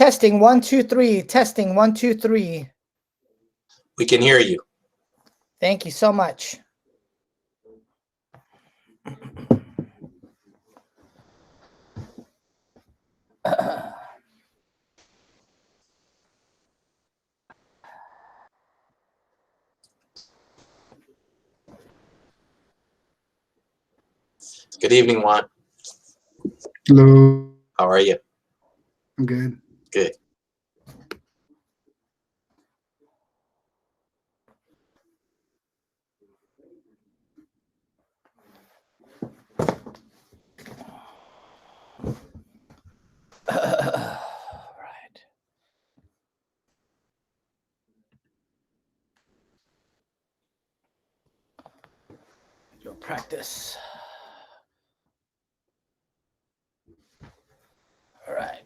Testing 1, 2, 3. Testing 1, 2, 3. We can hear you. Thank you so much. Good evening, Juan. Hello. How are you? I'm good. Good. Right. Go practice. All right.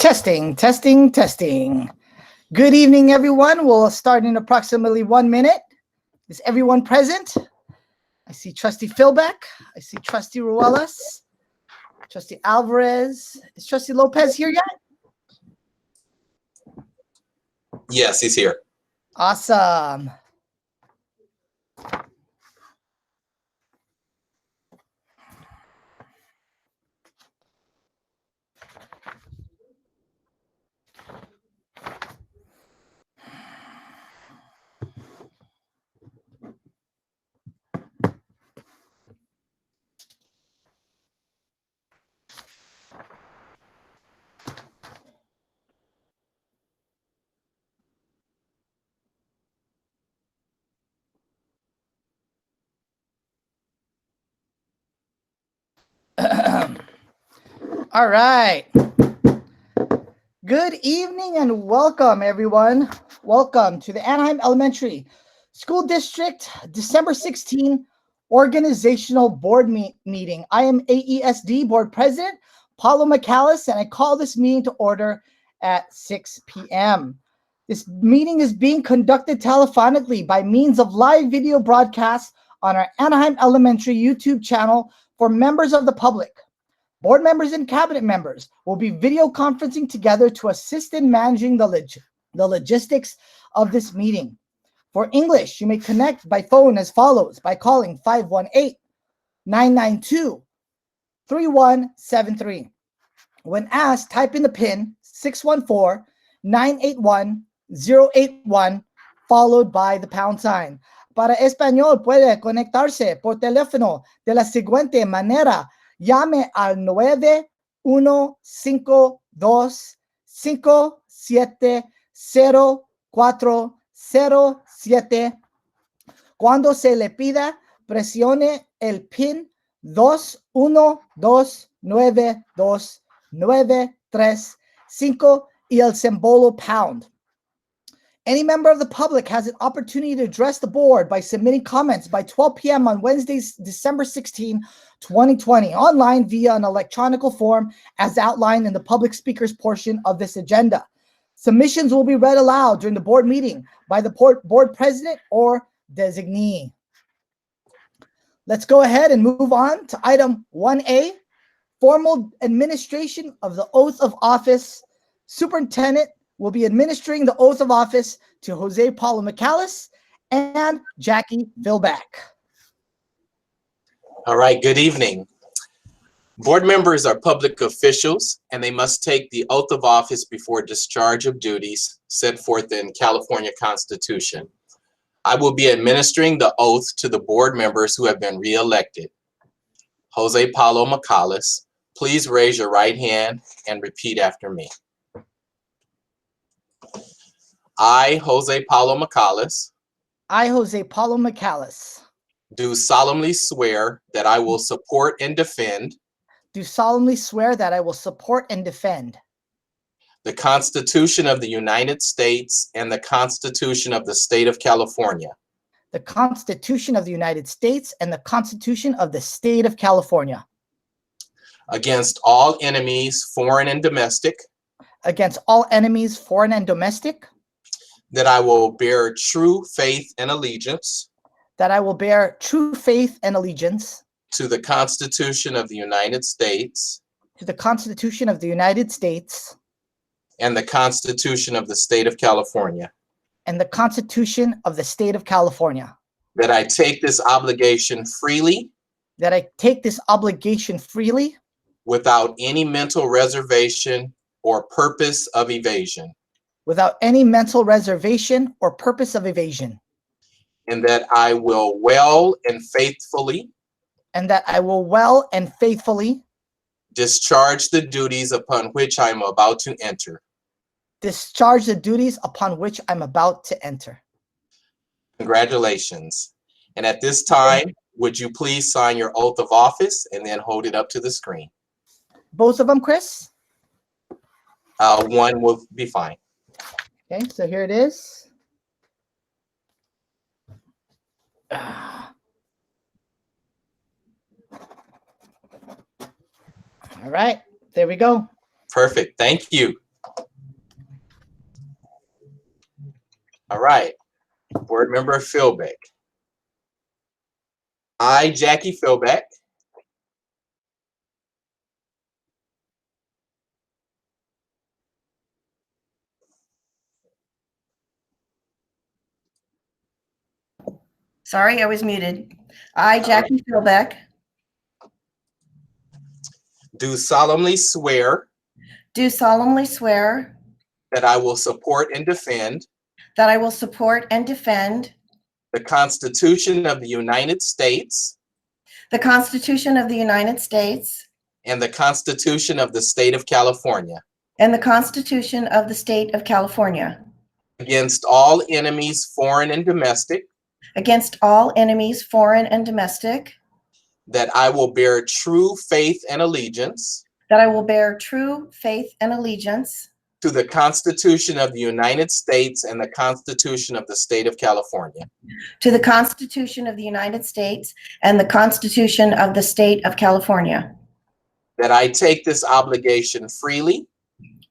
Testing, testing, testing. Good evening, everyone. We'll start in approximately 1 minute. Is everyone present? I see Trustee Philbeck. I see Trustee Ruelas. Trustee Alvarez. Is Trustee Lopez here yet? Yes, he's here. Awesome. All right. Good evening and welcome, everyone. Welcome to the Anaheim Elementary School District December 16 Organizational Board Meeting. I am AESD Board President Paulo McAllis, and I call this meeting to order at 6 p.m. This meeting is being conducted telephonically by means of live video broadcast on our Anaheim Elementary YouTube channel for members of the public. Board members and cabinet members will be video conferencing together to assist in managing the logistics of this meeting. For English, you may connect by phone as follows by calling 518-992-3173. When asked, type in the PIN 614-981-081 followed by the pound sign. Para español, puede conectarse por teléfono de la siguiente manera. Llame al 915-257-0407. Cuando se le pida, presione el PIN 21292935 y el símbolo pound. Any member of the public has an opportunity to address the board by submitting comments by 12 p.m. on Wednesday, December 16, 2020, online via an electronic form as outlined in the public speakers portion of this agenda. Submissions will be read aloud during the board meeting by the board president or designee. Let's go ahead and move on to item 1A, formal administration of the oath of office. Superintendent will be administering the oath of office to Jose Paulo McAllis and Jackie Philbeck. All right, good evening. Board members are public officials and they must take the oath of office before discharge of duties set forth in California Constitution. I will be administering the oath to the board members who have been re-elected. Jose Paulo McAllis, please raise your right hand and repeat after me. I, Jose Paulo McAllis, I, Jose Paulo McAllis, do solemnly swear that I will support and defend do solemnly swear that I will support and defend the Constitution of the United States and the Constitution of the State of California the Constitution of the United States and the Constitution of the State of California against all enemies, foreign and domestic, against all enemies, foreign and domestic, that I will bear true faith and allegiance that I will bear true faith and allegiance to the Constitution of the United States to the Constitution of the United States and the Constitution of the State of California, and the Constitution of the State of California, that I take this obligation freely that I take this obligation freely without any mental reservation or purpose of evasion, without any mental reservation or purpose of evasion, and that I will well and faithfully and that I will well and faithfully discharge the duties upon which I am about to enter. discharge the duties upon which I'm about to enter. Congratulations. And at this time, would you please sign your oath of office and then hold it up to the screen? Both of them, Chris? One will be fine. Okay, so here it is. All right, there we go. Perfect. Thank you. All right. Board Member Philbeck. I, Jackie Philbeck, Sorry, I was muted. I, Jackie Philbeck, do solemnly swear do solemnly swear that I will support and defend that I will support and defend the Constitution of the United States the Constitution of the United States and the Constitution of the State of California and the Constitution of the State of California against all enemies, foreign and domestic, against all enemies, foreign and domestic, that I will bear true faith and allegiance that I will bear true faith and allegiance to the Constitution of the United States and the Constitution of the State of California, to the Constitution of the United States and the Constitution of the State of California, that I take this obligation freely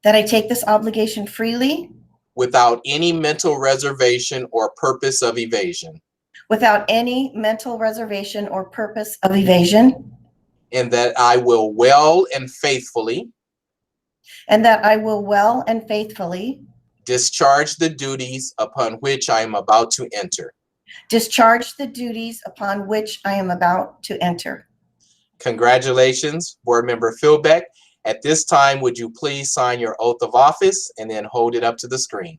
that I take this obligation freely without any mental reservation or purpose of evasion, without any mental reservation or purpose of evasion, and that I will well and faithfully and that I will well and faithfully discharge the duties upon which I am about to enter. discharge the duties upon which I am about to enter. Congratulations, Board Member Philbeck. At this time, would you please sign your oath of office and then hold it up to the screen?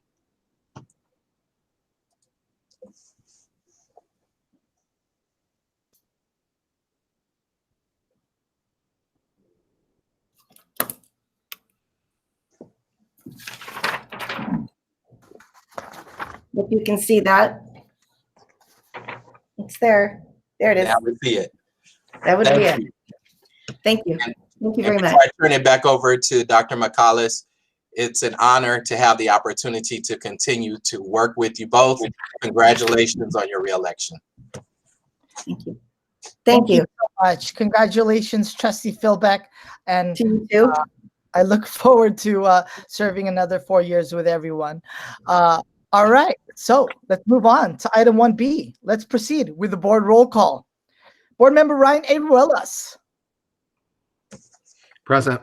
If you can see that. It's there. There it is. Now we see it. That would be Thank it. you. Thank you. Thank you very And much. before I turn it back over to Dr. McCollis, it's an honor to have the opportunity to continue to work with you both. Congratulations on your reelection. Thank you. Thank you. so much. Congratulations, Trustee Philbeck. And To you too. I look forward to serving another 4 years with everyone. All right, so let's move on to item 1B. Let's proceed with the board roll call. Board Member Ryan A. Ruelas. Present.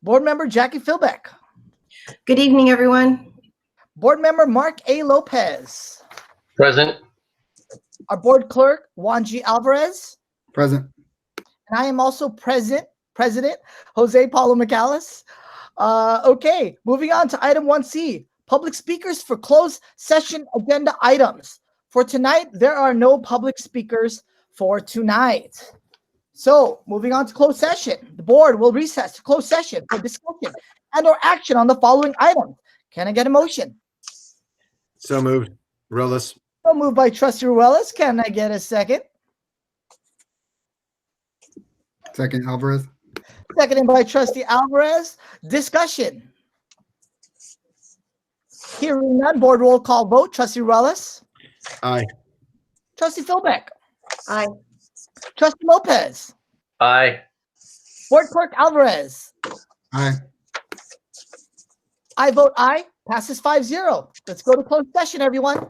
Board Member Jackie Philbeck. Good evening, everyone. Board Member Mark A. Lopez. Present. Our Board Clerk, Juan G. Alvarez. Present. And I am also President Jose Paulo McCallis. Okay, moving on to item 1C. Public speakers for closed session agenda items. For tonight, there are no public speakers for tonight. So moving on to closed session, the board will recess to closed session for discussion and or action on the following items. Can I get a motion? So moved. Ruelas. So moved by Trustee Ruelas. Can I get a second? Second, Alvarez. Seconded by Trustee Alvarez. Discussion. Hearing none, board roll call vote. Trustee Ruelas. Aye. Trustee Philbeck. Aye. Trustee Lopez. Aye. Board Clerk Alvarez. Aye. I vote aye. Passes 5-0. Let's go to closed session, everyone.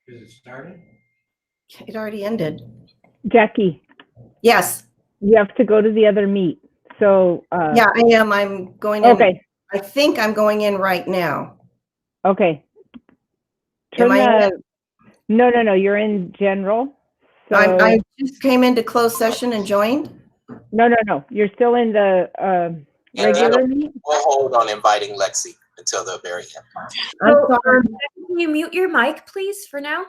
Is it started? It already ended. Jackie, Yes. you have to go to the other meet. So, Yeah, I am. I'm going in. okay, I think I'm going in right now. okay. Am I in? No, you're in general. So, I just came into closed session and joined. no, you're still in the regular meet. We'll hold on inviting Lexi until the very end. I'm So, sorry. can you mute your mic, please, for now?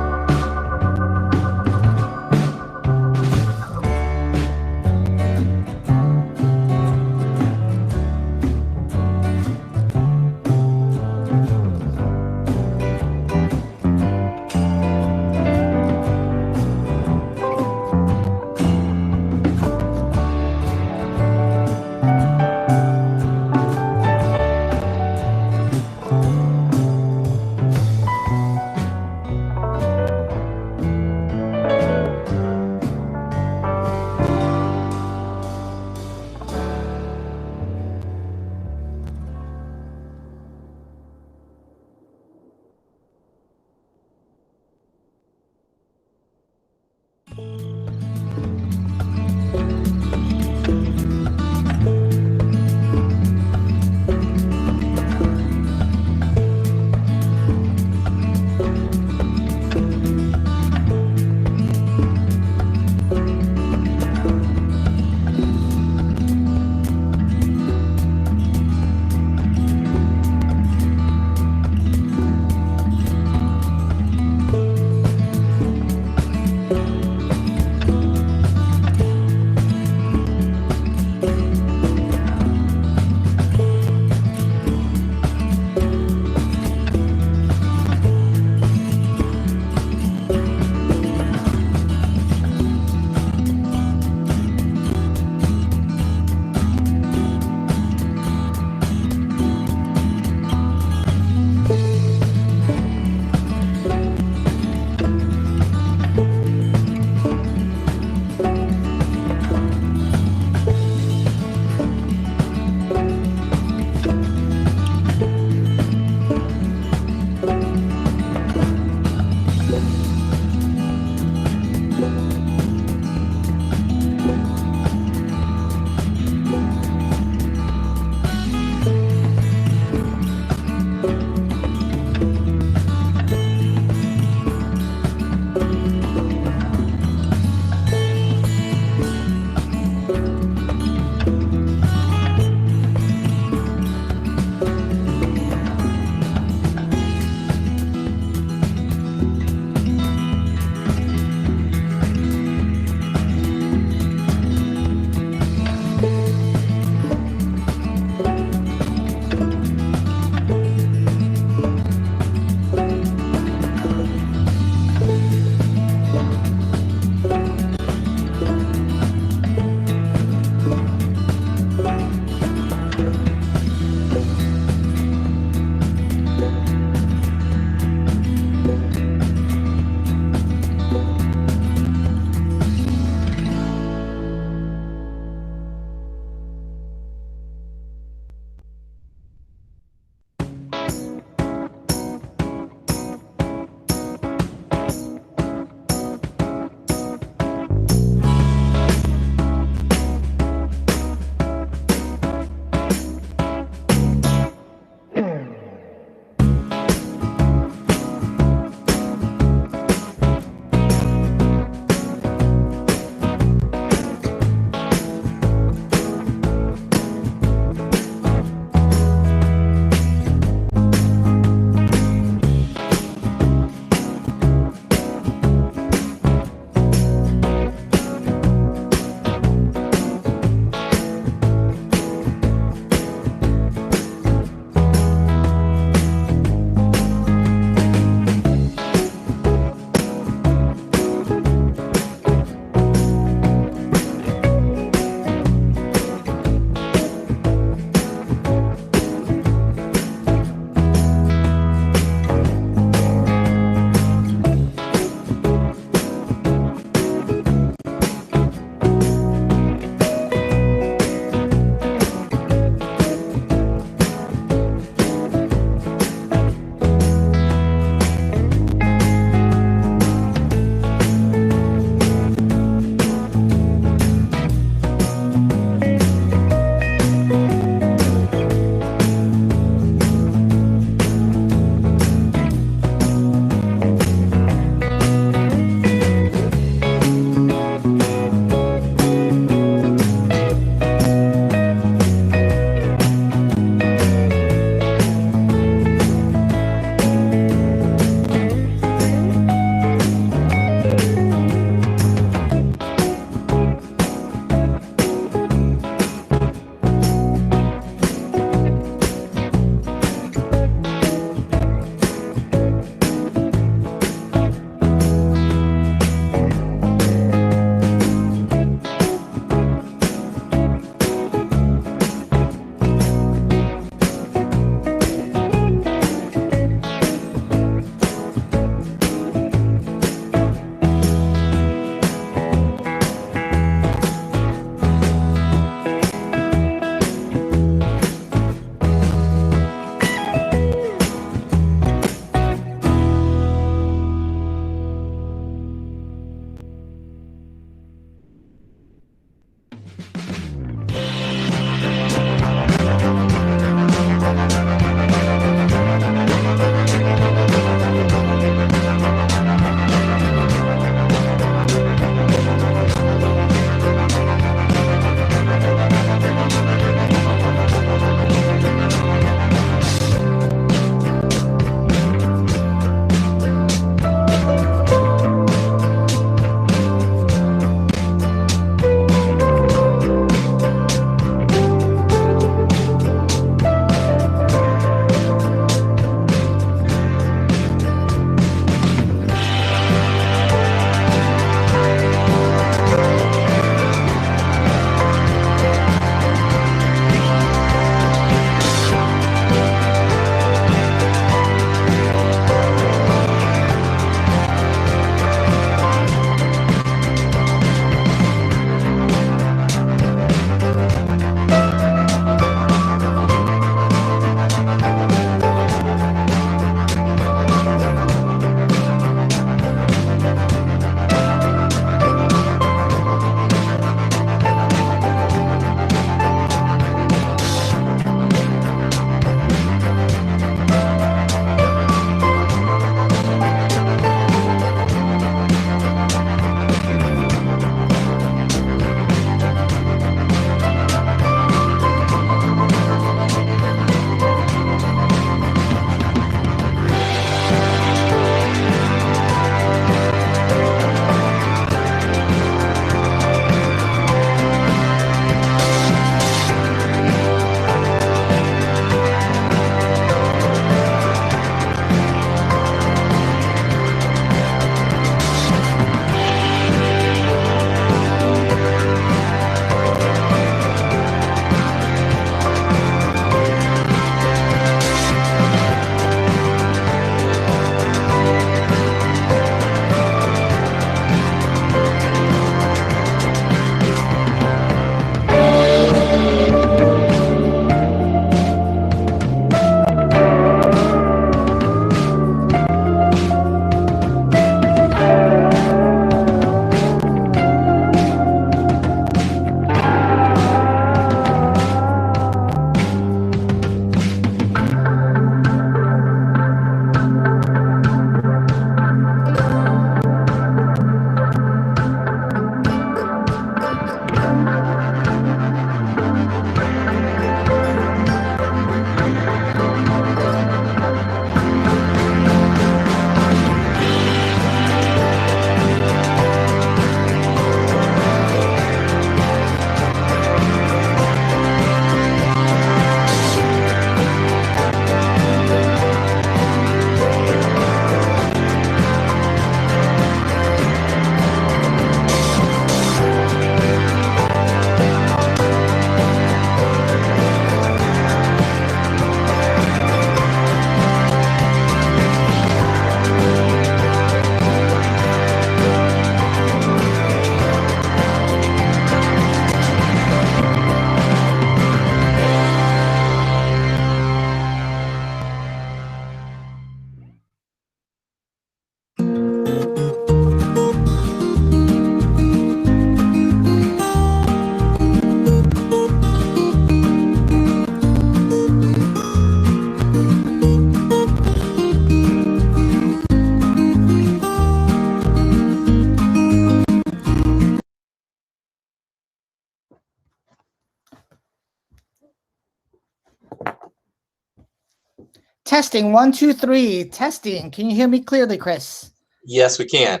Testing, 1, 2, 3. Testing. Can you hear me clearly, Chris? Yes, we can.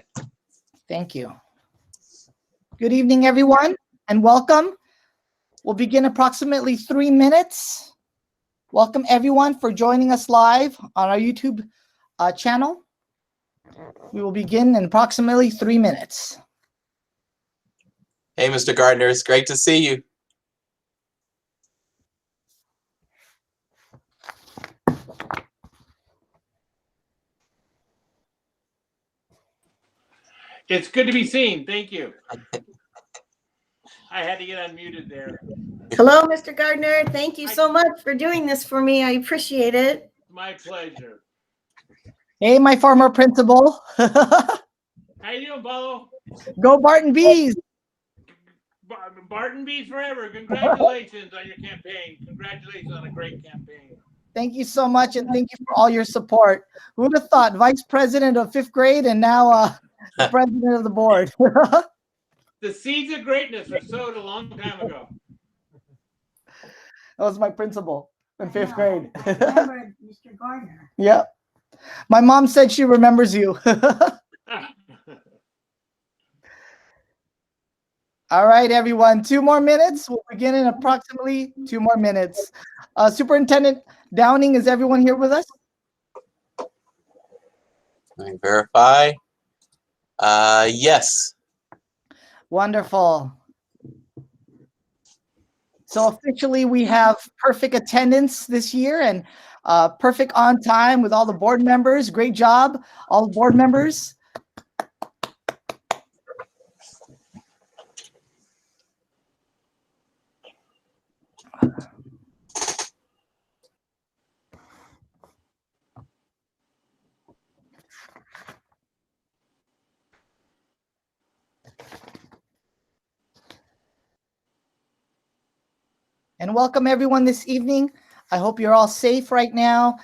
Thank you. Good evening, everyone, and welcome. We'll begin approximately 3 minutes. Welcome, everyone, for joining us live on our YouTube channel. We will begin in approximately 3 minutes. Hey, Mr. Gardner, it's great to see you. It's good to be seen. Thank you. I had to get unmuted there. Hello, Mr. Gardner. Thank you so much for doing this for me. I appreciate it. My pleasure. Hey, my former principal. How you doing, Paulo? Go Barton Bees. Barton Bees forever. Congratulations on your campaign. Congratulations on a great campaign. Thank you so much, and thank you for all your support. Who would have thought, vice president of 5th grade and now the president of the board? The seeds of greatness were sowed a long time ago. That was my principal in 5th grade. Remember Mr. Gardner. Yep. My mom said she remembers you. All right, everyone. 2 more minutes. We'll begin in approximately 2 more minutes. Superintendent Downing, is everyone here with us? Let me verify. Yes. Wonderful. So officially, we have perfect attendance this year and perfect on time with all the board members. Great job, all the board members. And welcome everyone this evening. I hope you're all safe right now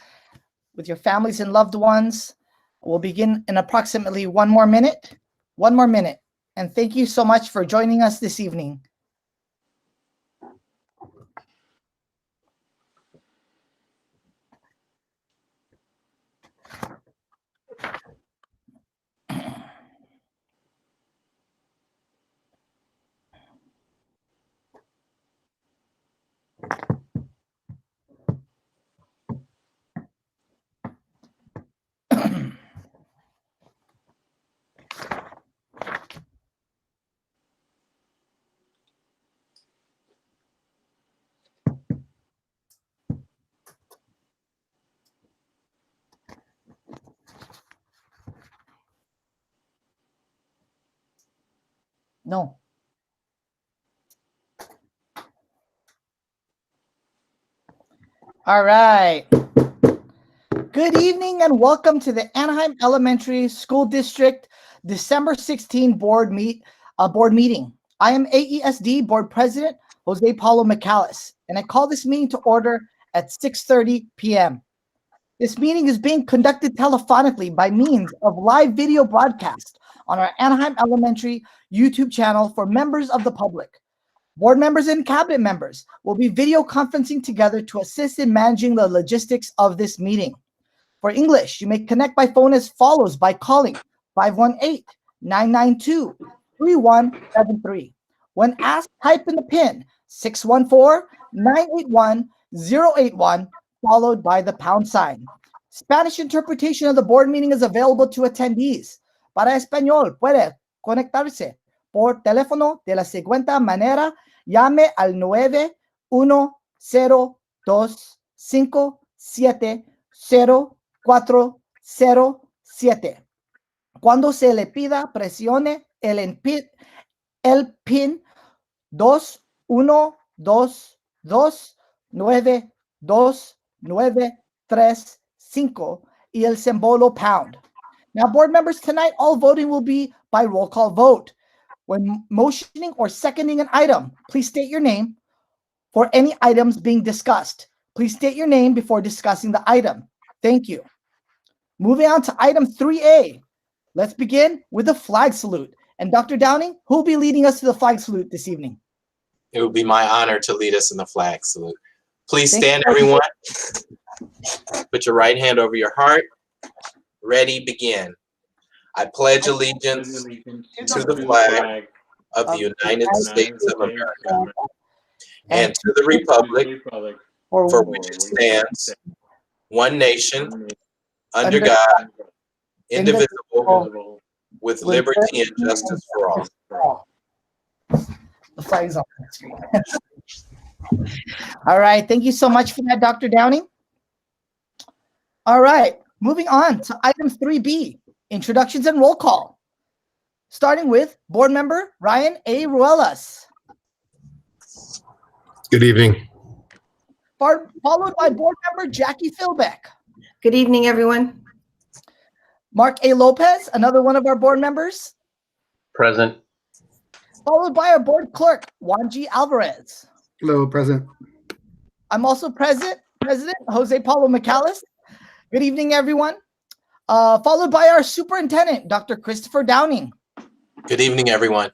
with your families and loved ones. We'll begin in approximately 1 more minute. 1 more minute. And thank you so much for joining us this evening. No. All right. Good evening and welcome to the Anaheim Elementary School District December 16 board meeting. I am AESD Board President Jose Paulo McAllis, and I call this meeting to order at 6:30 p.m. This meeting is being conducted telephonically by means of live video broadcast on our Anaheim Elementary YouTube channel for members of the public. Board members and cabinet members will be video conferencing together to assist in managing the logistics of this meeting. For English, you may connect by phone as follows by calling 518-992-3173. When asked, type in the PIN 614-981-081 followed by the pound sign. Spanish interpretation of the board meeting is available to attendees. Para español, puede conectarse por teléfono de la siguiente manera. Llame al 910-257-0407. Cuando se le pida, presione el PIN 2122929335 y el símbolo pound. Now, board members, tonight all voting will be by roll call vote. When motioning or seconding an item, please state your name. For any items being discussed, please state your name before discussing the item. Thank you. Moving on to item 3A. Let's begin with the flag salute. And Dr. Downing, who will be leading us to the flag salute this evening? It would be my honor to lead us in the flag salute. Please Thank stand, you. everyone. Put your right hand over your heart. Ready, begin. I pledge allegiance to the flag of the United States of America and to the republic for which it stands, one nation, under God, indivisible, with liberty and justice for all. The flag's on the screen. All right. Thank you so much for that, Dr. Downing. All right. Moving on to item 3B, introductions and roll call. Starting with board member Ryan A. Ruelas. Good evening. Followed by board member Jackie Philbeck. Good evening, everyone. Mark A. Lopez, another one of our board members. Present. Followed by our board clerk, Juan G. Alvarez. Hello, present. I'm also President Jose Paulo McAllis. Good evening, everyone. Followed by our superintendent, Dr. Christopher Downing. Good evening, everyone.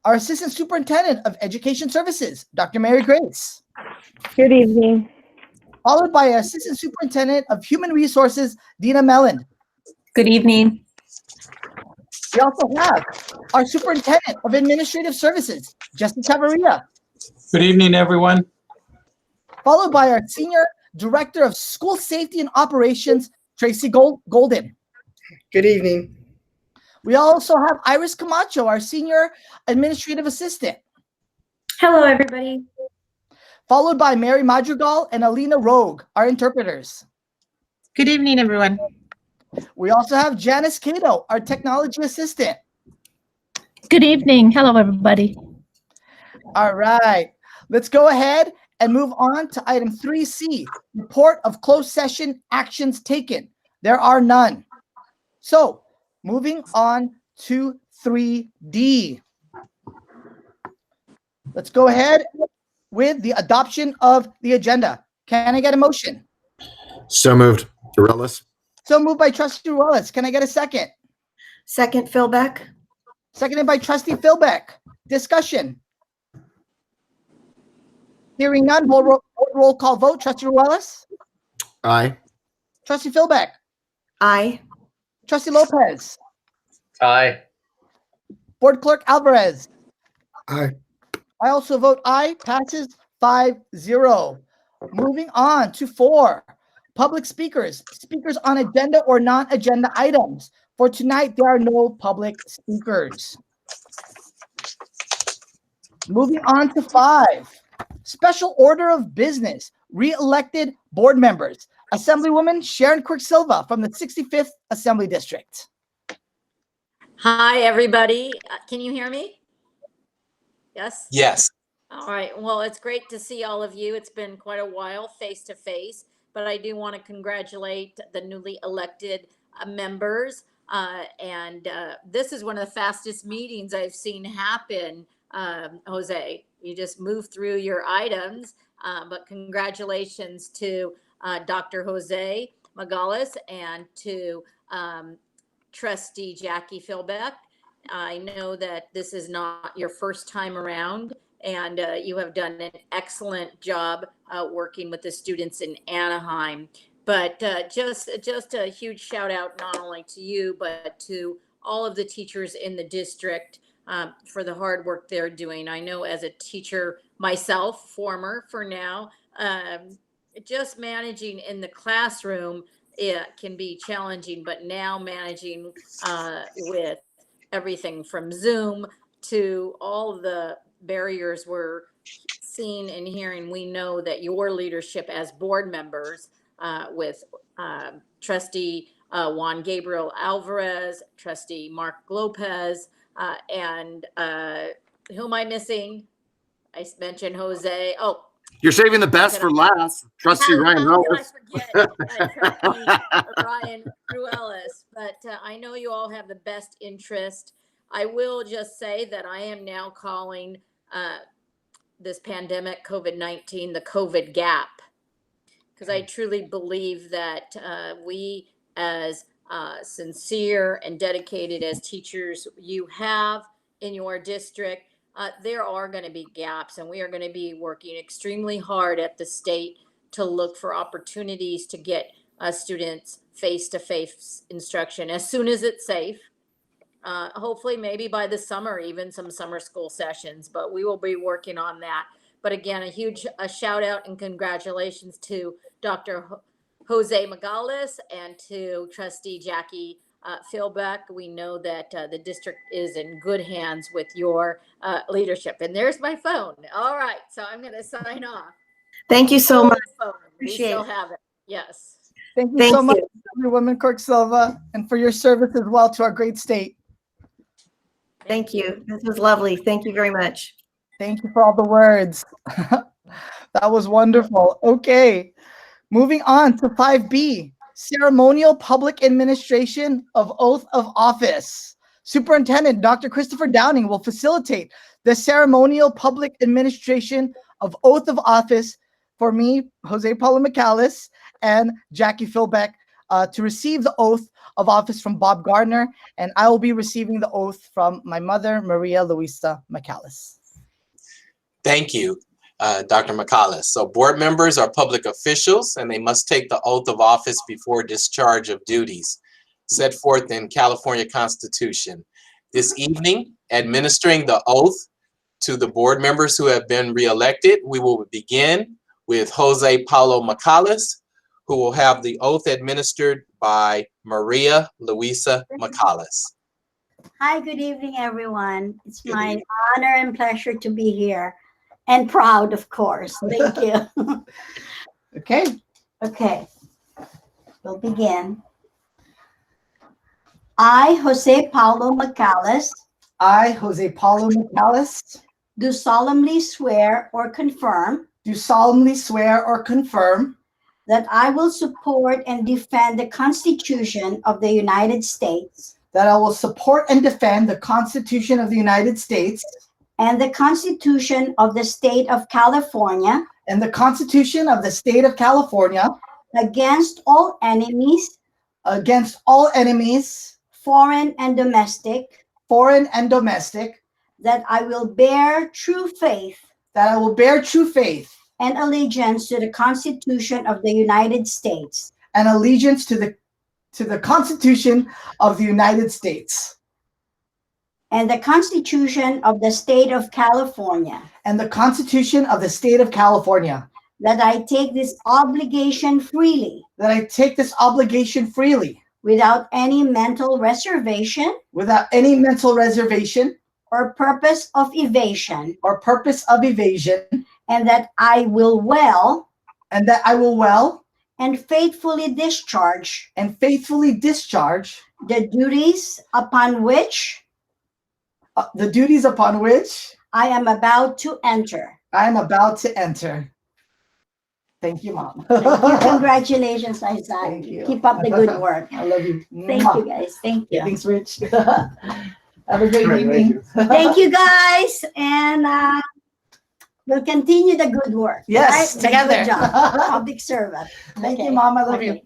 Our assistant superintendent of education services, Dr. Mary Grace. Good evening. Followed by our assistant superintendent of human resources, Dina Melland. Good evening. We also have our superintendent of administrative services, Justin Chavarria. Good evening, everyone. Followed by our senior director of school safety and operations, Tracy Golden. Good evening. We also have Iris Camacho, our senior administrative assistant. Hello, everybody. Followed by Mary Madrigal and Alina Rogue, our interpreters. Good evening, everyone. We also have Janice Cato, our technology assistant. Good evening. Hello, everybody. All right, let's go ahead and move on to item 3C, report of closed session actions taken. There are none. So moving on to 3D. Let's go ahead with the adoption of the agenda. Can I get a motion? So moved. Ruelas. So moved by Trustee Ruelas. Can I get a second? Second, Philbeck. Seconded by Trustee Philbeck. Discussion. Hearing none, roll call vote. Trustee Ruelas. Aye. Trustee Philbeck. Aye. Trustee Lopez. Aye. Board Clerk Alvarez. Aye. I also vote aye. Passes 5-0. Moving on to 4. Public speakers. Speakers on agenda or non-agenda items. For tonight, there are no public speakers. Moving on to 5. Special order of business. Re-elected board members. Assemblywoman Sharon Quirk-Silva from the 65th Assembly District. Hi, everybody. Can you hear me? Yes? Yes. All right. Well, it's great to see all of you. It's been quite a while face to face, but I do want to congratulate the newly elected members. This is one of the fastest meetings I've seen happen, Jose. You just move through your items, but congratulations to Dr. Jose Magalis and to Trustee Jackie Philbeck. I know that this is not your first time around, and you have done an excellent job working with the students in Anaheim. But just a huge shout out not only to you, but to all of the teachers in the district for the hard work they're doing. I know as a teacher myself, former for now, just managing in the classroom, it can be challenging, but now managing with everything from Zoom to all the barriers we're seeing and hearing, we know that your leadership as board members with Trustee Juan Gabriel Alvarez, Trustee Mark Lopez, and who am I missing? I mentioned Jose. Oh, You're saving the best for last. Trustee Ryan how could I Ruelas. forget Trustee Ryan Ruelas? But I know you all have the best interest. I will just say that I am now calling this pandemic, COVID-19, the COVID gap, because I truly believe that we, as sincere and dedicated as teachers you have in your district, there are going to be gaps, and we are going to be working extremely hard at the state to look for opportunities to get students face-to-face instruction as soon as it's safe. Hopefully maybe by the summer, even some summer school sessions, but we will be working on that. But again, a shout out and congratulations to Dr. Jose Magales and to Trustee Jackie Philbeck. We know that the district is in good hands with your leadership. And there's my phone. All right, so I'm going to sign off. Thank you so much. We Appreciate still it. have it. Yes. Thank you Thank so much, you. Woman Clerk Silva, and for your service as well to our great state. Thank you. This was lovely. Thank you very much. Thank you for all the words. That was wonderful. Okay, moving on to 5B, ceremonial public administration of oath of office. Superintendent Dr. Christopher Downing will facilitate the ceremonial public administration of oath of office for me, Jose Paulo Michalis, and Jackie Philbeck to receive the oath of office from Bob Gardner, and I will be receiving the oath from my mother, Maria Luisa Michalis. Thank you, Dr. Michalis. So board members are public officials, and they must take the oath of office before discharge of duties set forth in California Constitution. This evening, administering the oath to the board members who have been reelected, we will begin with Jose Paulo Michalis, who will have the oath administered by Maria Luisa Michalis. Hi, good evening, everyone. It's my honor and pleasure to be here, and proud, of course. Thank you. Okay. Okay, we'll begin. I, Jose Paulo Michalis, I, Jose Paulo Michalis, do solemnly swear or confirm do solemnly swear or confirm that I will support and defend the Constitution of the United States that I will support and defend the Constitution of the United States and the Constitution of the State of California and the Constitution of the State of California against all enemies, foreign and domestic, that I will bear true faith and allegiance to the Constitution of the United States and allegiance to the Constitution of the United States and the Constitution of the State of California, and the Constitution of the State of California, that I take this obligation freely without any mental reservation or purpose of evasion, and that I will well and faithfully discharge the duties upon which I am about to enter. Thank you, Mom. Thank you. Congratulations, Isaac. Thank you. Keep up the good work. I love you. Thank you, guys. Thank you. Thanks, Rich. Have a great evening. Thank you, guys. And we'll continue the good work. Yes, The together. Good job. Public servant. Thank Okay. you, Mom. I love you.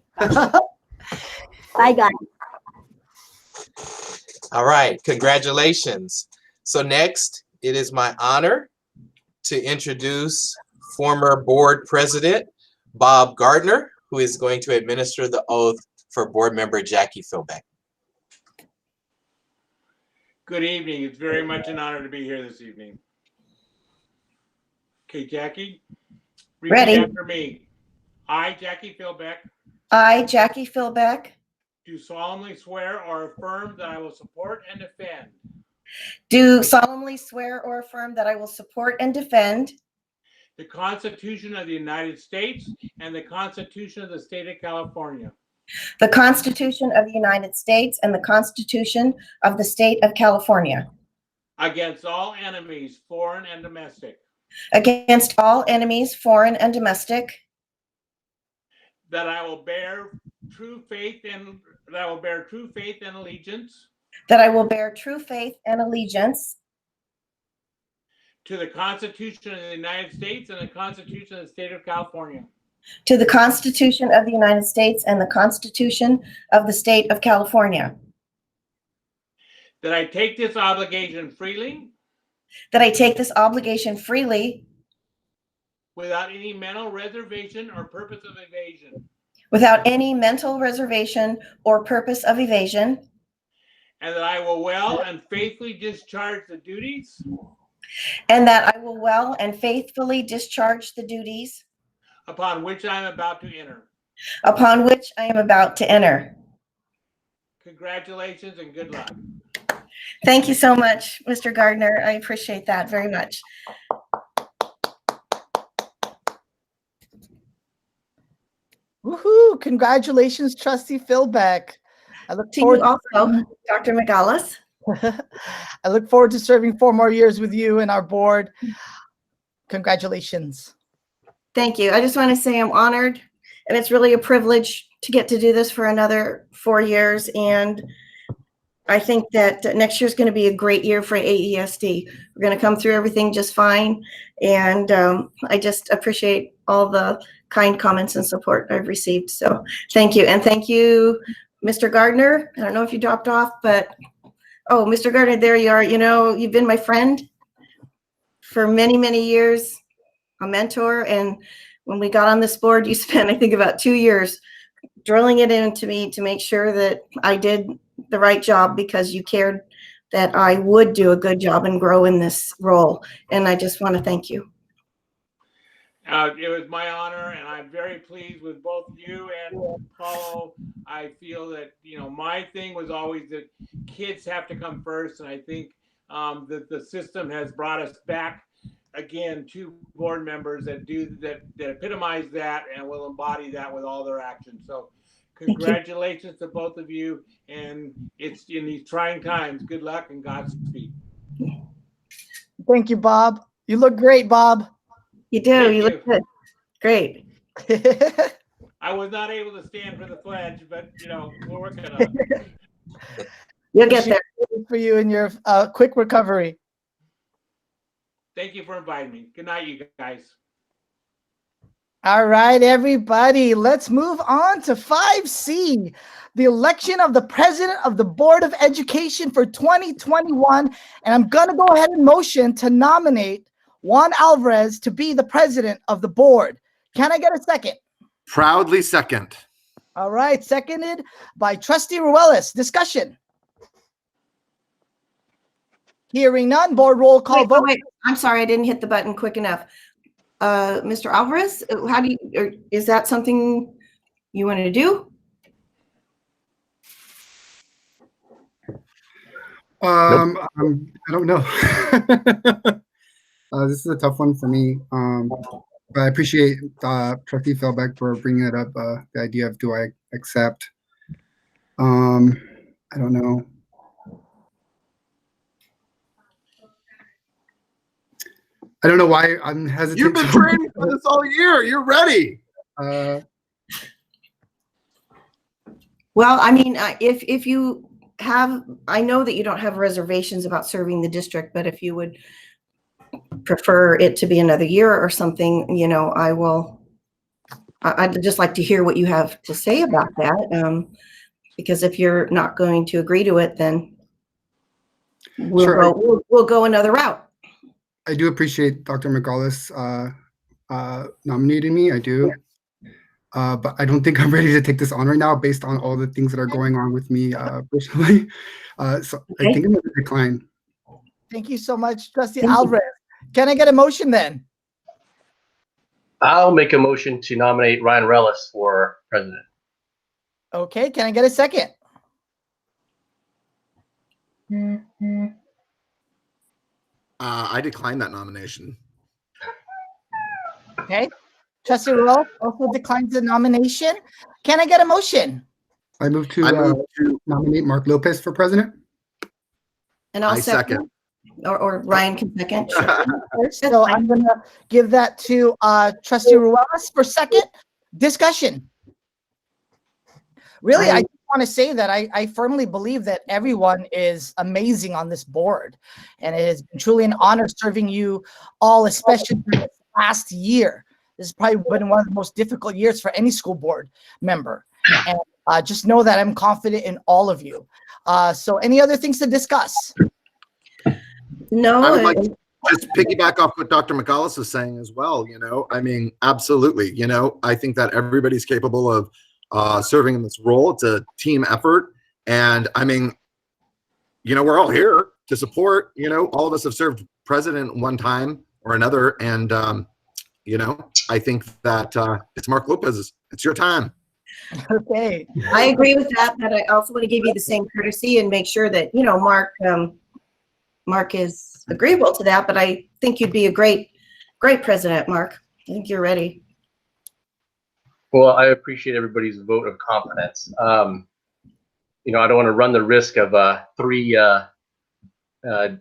Bye, guys. All right, congratulations. So next, it is my honor to introduce former board president, Bob Gardner, who is going to administer the oath for board member Jackie Philbeck. Good evening. It's very much an honor to be here this evening. Okay, Jackie. Repeat Ready. after me. I, Jackie Philbeck, I, Jackie Philbeck, do solemnly swear or affirm that I will support and defend do solemnly swear or affirm that I will support and defend the Constitution of the United States and the Constitution of the State of California the Constitution of the United States and the Constitution of the State of California against all enemies, foreign and domestic, against all enemies, foreign and domestic, that I will bear true faith and allegiance that I will bear true faith and allegiance to the Constitution of the United States and the Constitution of the State of California, to the Constitution of the United States and the Constitution of the State of California, that I take this obligation freely that I take this obligation freely without any mental reservation or purpose of evasion, without any mental reservation or purpose of evasion, and that I will well and faithfully discharge the duties and that I will well and faithfully discharge the duties upon which I am about to enter. upon which I am about to enter. Congratulations and good luck. Thank you so much, Mr. Gardner. I appreciate that very much. Woohoo! Congratulations, Trustee Philbeck. I look To forward you also, Dr. McGallis. I look forward to serving 4 more years with you and our board. Congratulations. Thank you. I just want to say I'm honored, and it's really a privilege to get to do this for another 4 years. And I think that next year is going to be a great year for AESD. We're going to come through everything just fine. And I just appreciate all the kind comments and support I've received. So thank you. And thank you, Mr. Gardner. I don't know if you dropped off, but oh, Mr. Gardner, there you are. You know, you've been my friend for many, many years, a mentor. And when we got on this board, you spent, I think, about 2 years drilling it into me to make sure that I did the right job, because you cared that I would do a good job and grow in this role. And I just want to thank you. It was my honor, and I'm very pleased with both you and Paulo. I feel that, you know, my thing was always that kids have to come first, and I think that the system has brought us back again to board members that do that epitomize that and will embody that with all their actions. So congratulations to both of you, and it's in these trying times. Good luck and Godspeed. Thank you, Bob. You look great, Bob. You do. Thank You look good. Great. I was not able to stand for the pledge, but you know, we're working on it. You'll get there. For you and your quick recovery. Thank you for inviting me. Good night, you guys. All right, everybody, let's move on to 5C, the election of the president of the Board of Education for 2021. And I'm going to go ahead and motion to nominate Juan Alvarez to be the president of the board. Can I get a second? Proudly second. All right, seconded by Trustee Ruelas. Discussion. Hearing none, board roll call vote. Wait, I'm sorry, I didn't hit the button quick enough. Mr. Alvarez, how do you, or is that something you want to do? I don't know. This is a tough one for me. But I appreciate Trustee Philbeck for bringing it up. The idea of do I accept? I don't know. I don't know why I'm hesitant. You've been training for this all year. You're ready. Well, I mean, if you have, I know that you don't have reservations about serving the district, but if you would prefer it to be another year or something, you know, I'd just like to hear what you have to say about that. Because if you're not going to agree to it, then we'll go another route. I do appreciate Dr. McGallis nominating me. I do. But I don't think I'm ready to take this on right now based on all the things that are going on with me personally. So I think I'm going to decline. Thank you so much, Trustee Alvarez. Can I get a motion then? I'll make a motion to nominate Ryan Relis for president. Okay, can I get a second? I decline that nomination. Okay. Trustee Rowe also declines the nomination. Can I get a motion? I move to nominate Mark Lopez for president. And I'll I second. Or Ryan can second. So I'm going to give that to Trustee Ruelas for second. Discussion. Really, I just want to say that I firmly believe that everyone is amazing on this board. And it has been truly an honor serving you all, especially this last year. This has probably been one of the most difficult years for any school board member. And just know that I'm confident in all of you. So any other things to discuss? No, just piggyback off what Dr. McAuliffe is saying as well. I mean, absolutely. I think that everybody's capable of serving in this role. It's a team effort. And I mean, we're all here to support. All of us have served president one time or another. And, I think that it's Mark Lopez. It's your time. Okay. I agree with that, but I also want to give you the same courtesy and make sure that, Mark is agreeable to that, but I think you'd be a great president, Mark. I think you're ready. Well, I appreciate everybody's vote of confidence. I don't want to run the risk of 3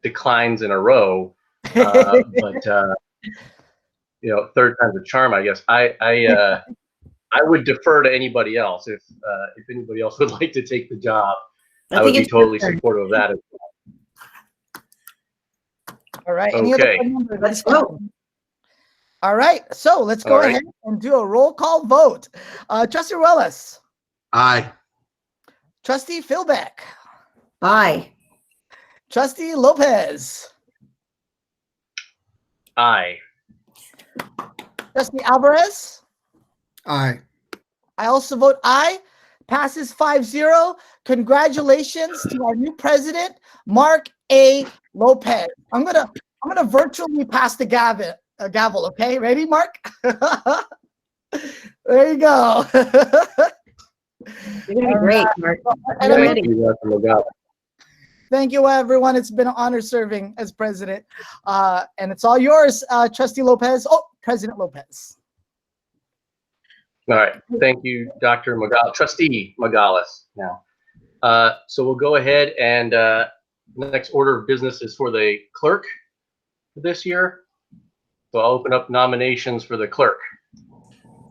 declines in a row, but third time's a charm, I guess. I would defer to anybody else if anybody else would like to take the job. I would be totally supportive of that as well. All right. Any other Okay. board members? Let's go. All right. So let's go ahead and do a roll call vote. Trustee Relis. Aye. Trustee Philbeck. Aye. Trustee Lopez. Aye. Trustee Alvarez. Aye. I also vote aye. Passes 5-0. Congratulations to our new president, Mark A. Lopez. I'm gonna virtually pass the gavel. Okay, ready, Mark? There you go. You're gonna be great, Mark. Thank you, Dr. McGowan. Thank you, everyone. It's been an honor serving as president, and it's all yours, Trustee Lopez. Oh, President Lopez. All right. Thank you, Dr. McGowan. Trustee McGallis now. So we'll go ahead and the next order of business is for the clerk for this year. So I'll open up nominations for the clerk.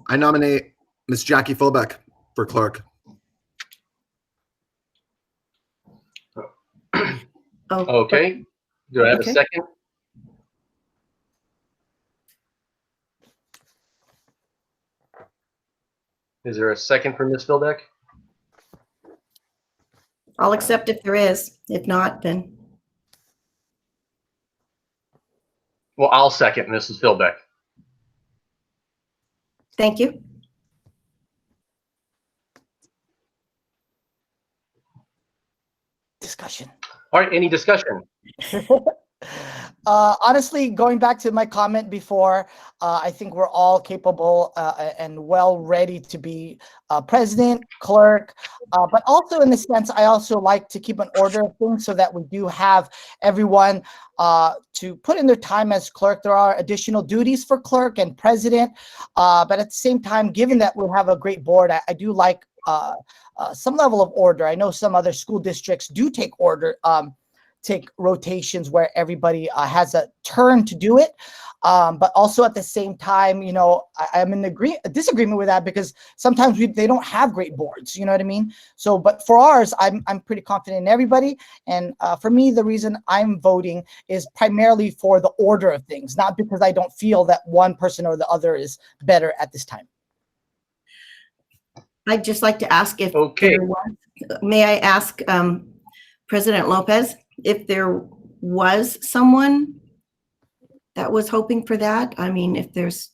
I nominate Ms. Jackie Philbeck for clerk. Okay. Do I have a second? Is there a second for Ms. Philbeck? I'll accept if there is. If not, then. Well, I'll second Mrs. Philbeck. Thank you. Discussion. All right. Any discussion? Honestly, going back to my comment before, I think we're all capable and well ready to be president, clerk, but also in the sense, I also like to keep an order of things so that we do have everyone to put in their time as clerk. There are additional duties for clerk and president, but at the same time, given that we have a great board, I do like some level of order. I know some other school districts do take rotations where everybody has a turn to do it. But also at the same time, I'm in disagreement with that because sometimes they don't have great boards, you know what I mean? So, but for ours, I'm pretty confident in everybody. And for me, the reason I'm voting is primarily for the order of things, not because I don't feel that one person or the other is better at this time. I'd just like to ask if Okay. May I ask President Lopez if there was someone that was hoping for that? I mean, if there's,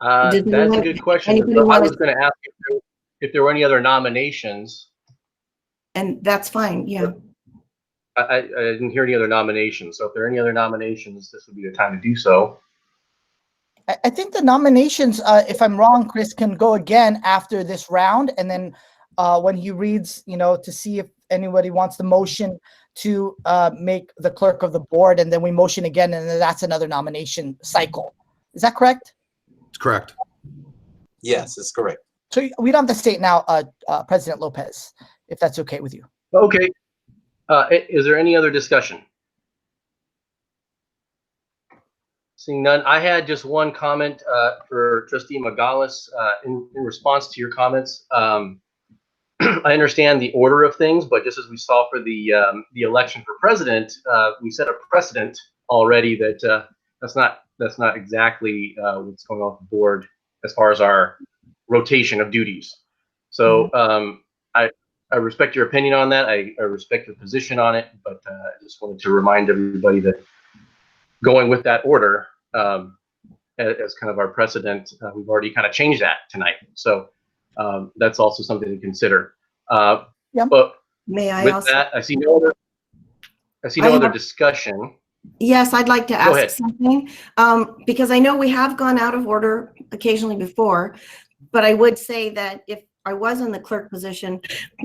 That's a good question. So I was going to ask if there were any other nominations. And that's fine, yeah. I didn't hear any other nominations. So if there are any other nominations, this would be the time to do so. I think the nominations, if I'm wrong, Chris, can go again after this round. And then when he reads, to see if anybody wants the motion to make the clerk of the board, and then we motion again, and then that's another nomination cycle. Is that correct? It's correct. Yes, it's correct. So we don't have to state now, President Lopez, if that's okay with you. Okay. Is there any other discussion? Seeing none, I had just one comment for Trustee McGallis in response to your comments. I understand the order of things, but just as we saw for the election for president, we set a precedent already that that's not exactly what's going on with the board as far as our rotation of duties. So I I respect your opinion on that. I respect your position on it, but I just wanted to remind everybody that going with that order as kind of our precedent, we've already kind of changed that tonight. So that's also something to consider. But May I with also? that, I see no other discussion. Yes, I'd like to Go ask ahead. something, because I know we have gone out of order occasionally before, but I would say that if I was in the clerk position,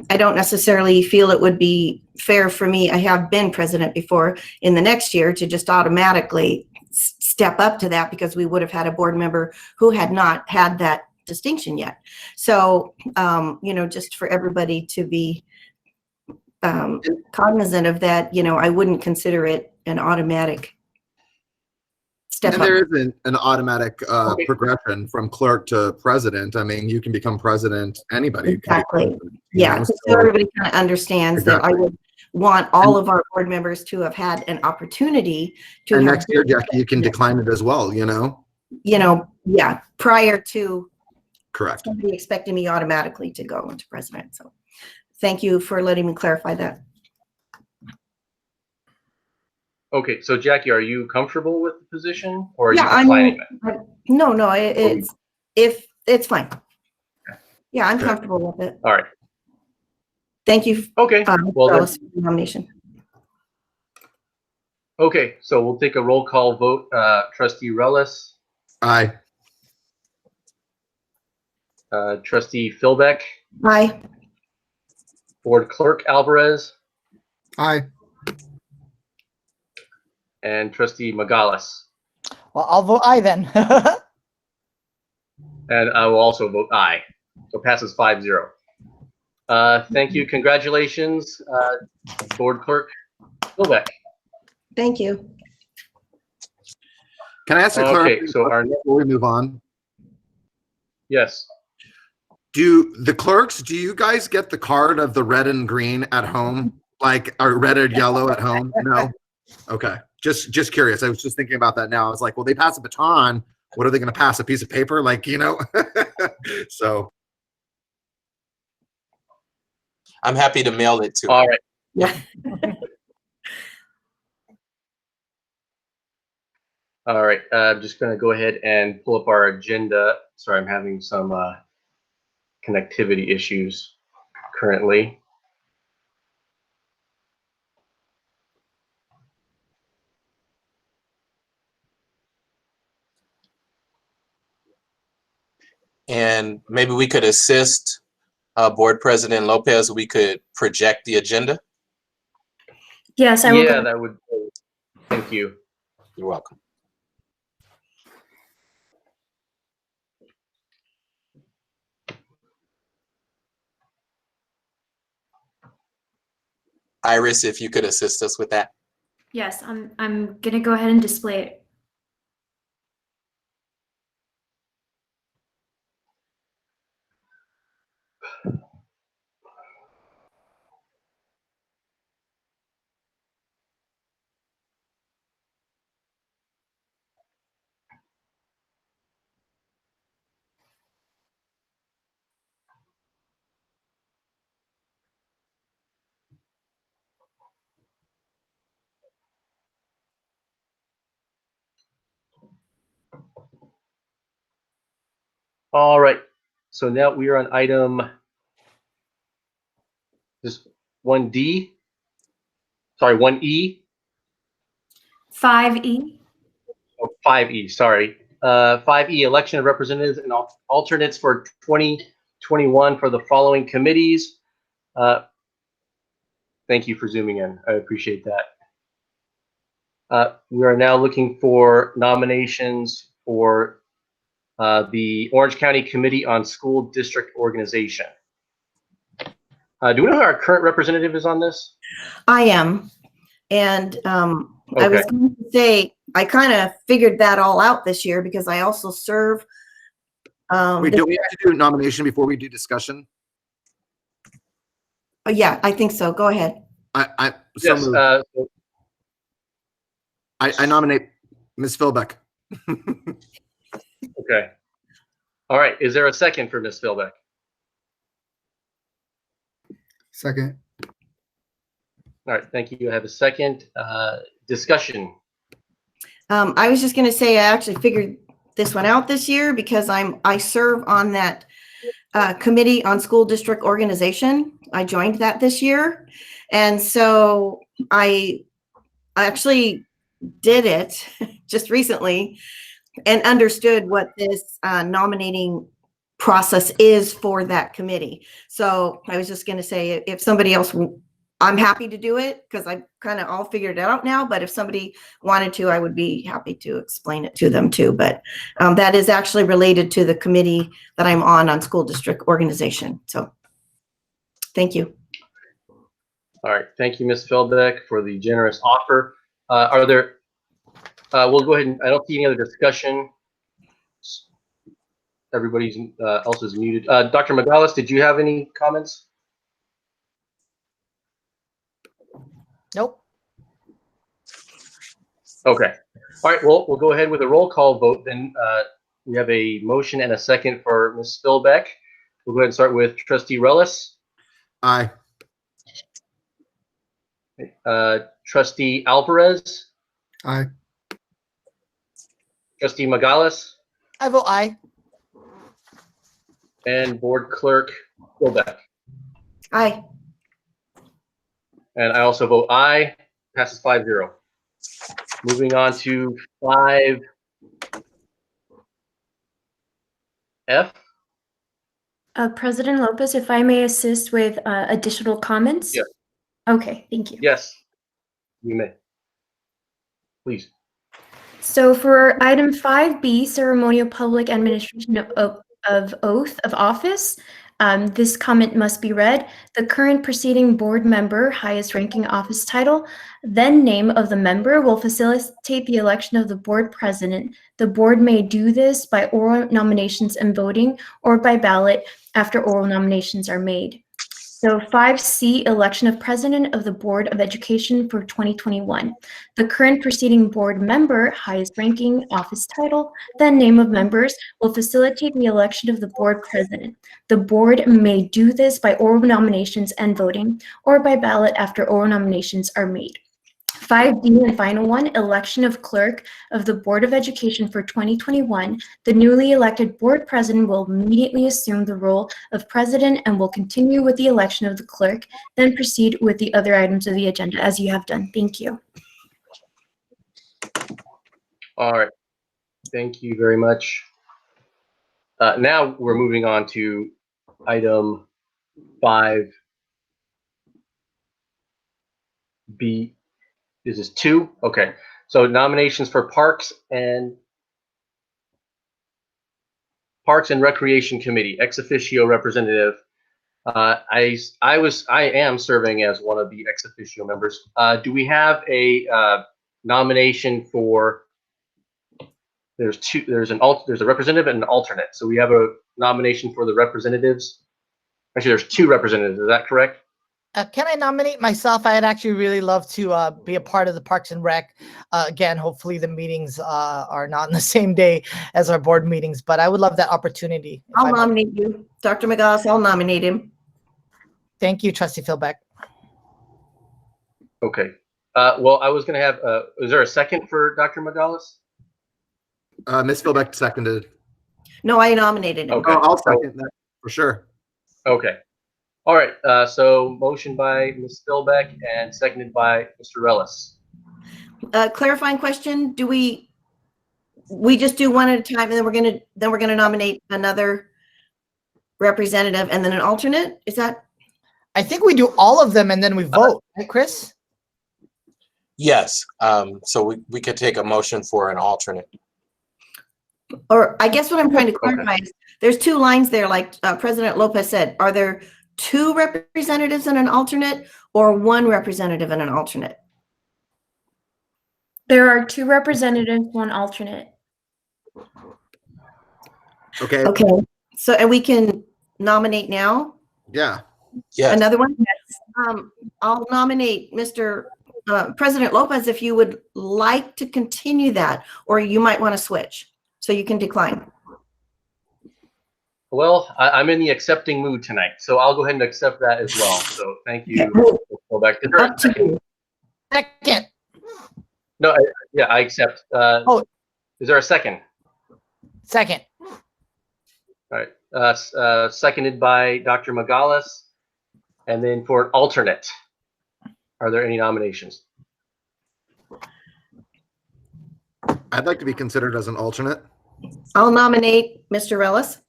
I don't necessarily feel it would be fair for me. I have been president before in the next year to just automatically step up to that, because we would have had a board member who had not had that distinction yet. So, you know, just for everybody to be cognizant of that, you know, I wouldn't consider it an automatic step And up. there isn't an automatic progression from clerk to president. I mean, you can become president, anybody Exactly. can be president. Yeah, so everybody kind of understands that I would want all of our board members to have had an opportunity to And have, next year, Jackie, you can decline it as well, you know? yeah, prior to Correct. somebody expecting me automatically to go into president. So thank you for letting me clarify that. Okay, so Jackie, are you comfortable with the position, or are Yeah, you declining it? No, it's fine. Yeah, I'm comfortable with it. All right. Thank you. Okay. Well, then, for the nomination. okay, so we'll take a roll call vote. Trustee Relis. Aye. Trustee Philbeck. Aye. Board Clerk Alvarez. Aye. And Trustee Magalis. Well, I'll vote aye then. And I will also vote aye. So passes 5-0. Thank you. Congratulations, Board Clerk Philbeck. Thank you. Can I ask a Okay, clarification so our before we move on? Yes. Do the clerks, do you guys get the card of the red and green at home? Like, or red and yellow at home? No? Okay. Just curious. I was just thinking about that now. I was like, well, they pass a baton. What are they going to pass? A piece of paper? Like, you know? So. I'm happy to mail it to. All right. Yeah. All right. I'm just going to go ahead and pull up our agenda. Sorry, I'm having some connectivity issues currently. And maybe we could assist Board President Lopez. We could project the agenda. Yes, I will. Yeah, that would. Thank you. You're welcome. Iris, if you could assist us with that. Yes, I'm gonna go ahead and display it. All right. So now we are on item just 1D. Sorry, 1E. 5E. Oh, 5E, sorry. 5E, election of representatives and alternates for 2021 for the following committees. Thank you for zooming in. I appreciate that. We are now looking for nominations for the Orange County Committee on School District Organization. Do we know who our current representative is on this? I am. And I was Okay. going to say, I kind of figured that all out this year because I also serve. Wait, do we have to do a nomination before we do discussion? Oh, yeah, I think so. Go ahead. Yes. I nominate Ms. Philbeck. Okay. All right. Is there a second for Ms. Philbeck? Second. All right, thank you. I have a second. Discussion. I was just going to say I actually figured this one out this year because I serve on that committee on school district organization. I joined that this year, and so I actually did it just recently and understood what this nominating process is for that committee. So I was just going to say, if somebody else, I'm happy to do it because I kind of all figured it out now. But if somebody wanted to, I would be happy to explain it to them too. But that is actually related to the committee that I'm on school district organization. So thank you. All right, thank you, Ms. Feldbeck, for the generous offer. Are there, we'll go ahead and, I don't see any other discussion. Everybody's else is muted. Dr. Magalis, did you have any comments? Nope. Okay. All right, well, we'll go ahead with a roll call vote then. We have a motion and a second for Ms. Feldbeck. We'll go ahead and start with Trustee Rellis. Aye. Trustee Alvarez. Aye. Trustee Magalis. I vote aye. And Board Clerk Feldbeck. Aye. And I also vote aye. Passes 5-0. Moving on to 5F. President Lopez, if I may assist with additional comments? Yes. Okay, thank you. Yes, you may. Please. So for item 5B, ceremonial public administration of oath of office, this comment must be read. The current preceding board member, highest ranking office title, then name of the member will facilitate the election of the board president. The board may do this by oral nominations and voting or by ballot after oral nominations are made. So 5C, election of president of the Board of Education for 2021. The current preceding board member, highest ranking office title, then name of members will facilitate the election of the board president. The board may do this by oral nominations and voting or by ballot after oral nominations are made. 5D and final one, election of clerk of the Board of Education for 2021. The newly elected board president will immediately assume the role of president and will continue with the election of the clerk, then proceed with the other items of the agenda as you have done. Thank you. All right. Thank you very much. Now we're moving on to item 5B. This is 2. Okay. So nominations for Parks and Recreation Committee, ex officio representative. I am serving as one of the ex officio members. Do we have a nomination for? There's a representative and an alternate. So we have a nomination for the representatives. Actually, there's 2 representatives. Is that correct? Can I nominate myself? I'd actually really love to be a part of the Parks and Rec. Again, hopefully the meetings are not on the same day as our board meetings, but I would love that opportunity. I'll nominate you. Dr. McGoss, I'll nominate him. Thank you, Trustee Philbeck. Okay. Well, I was going to have, is there a second for Dr. Magalis? Ms. Philbeck seconded. No, I nominated him. Okay. Oh, I'll second that for sure. Okay. All right. So motion by Ms. Philbeck and seconded by Mr. Rellis. Clarifying question: do we just do one at a time, and then we're gonna nominate another representative and then an alternate? Is that? I think we do all of them and then we vote, right, Chris? Yes. So we could take a motion for an alternate. Or I guess what I'm trying to clarify is there's 2 lines there, like President Lopez said. Are there 2 representatives and an alternate, or 1 representative and an alternate? There are 2 representatives, 1 alternate. Okay. Okay. So, and we can nominate now? Yeah. Yes. Another one? Yes. I'll nominate Mr. President Lopez if you would like to continue that, or you might want to switch. So you can decline. Well, I'm in the accepting mood tonight, so I'll go ahead and accept that as well. So thank you. Go back. Is there a second? Second. No, yeah, I accept. Is there a second? Second. All right. Seconded by Dr. Magalis. And then for an alternate, are there any nominations? I'd like to be considered as an alternate. I'll nominate Mr. Rellis.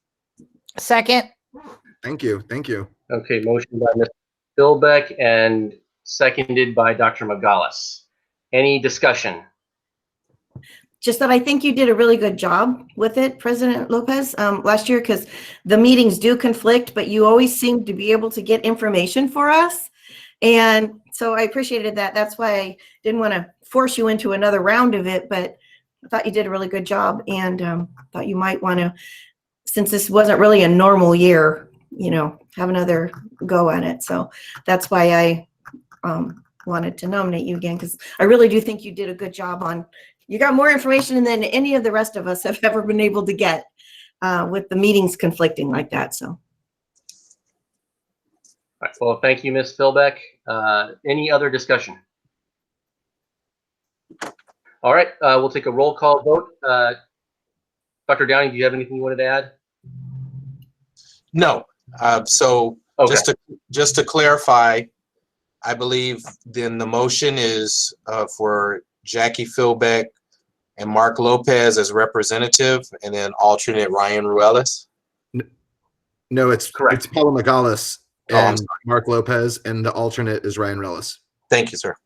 Second. Thank you. Thank you. Okay, motion by Mr. Philbeck and seconded by Dr. Magalis. Any discussion? Just that I think you did a really good job with it, President Lopez, last year, because the meetings do conflict, but you always seem to be able to get information for us. And so I appreciated that. That's why I didn't want to force you into another round of it, but I thought you did a really good job, and thought you might want to, since this wasn't really a normal year, you know, have another go at it. So that's why I wanted to nominate you again, because I really do think you did a good job on, you got more information than any of the rest of us have ever been able to get with the meetings conflicting like that. So. All right, well, thank you, Ms. Philbeck. Any other discussion? All right, we'll take a roll call vote. Dr. Downing, do you have anything you wanted to add? No. So Okay. just to clarify, I believe then the motion is for Jackie Philbeck and Mark Lopez as representative, and then alternate Ryan Ruelas. No, it's correct. It's Paula Magalis I'm and sorry. Mark Lopez, and the alternate is Ryan Rellis. Thank you, sir.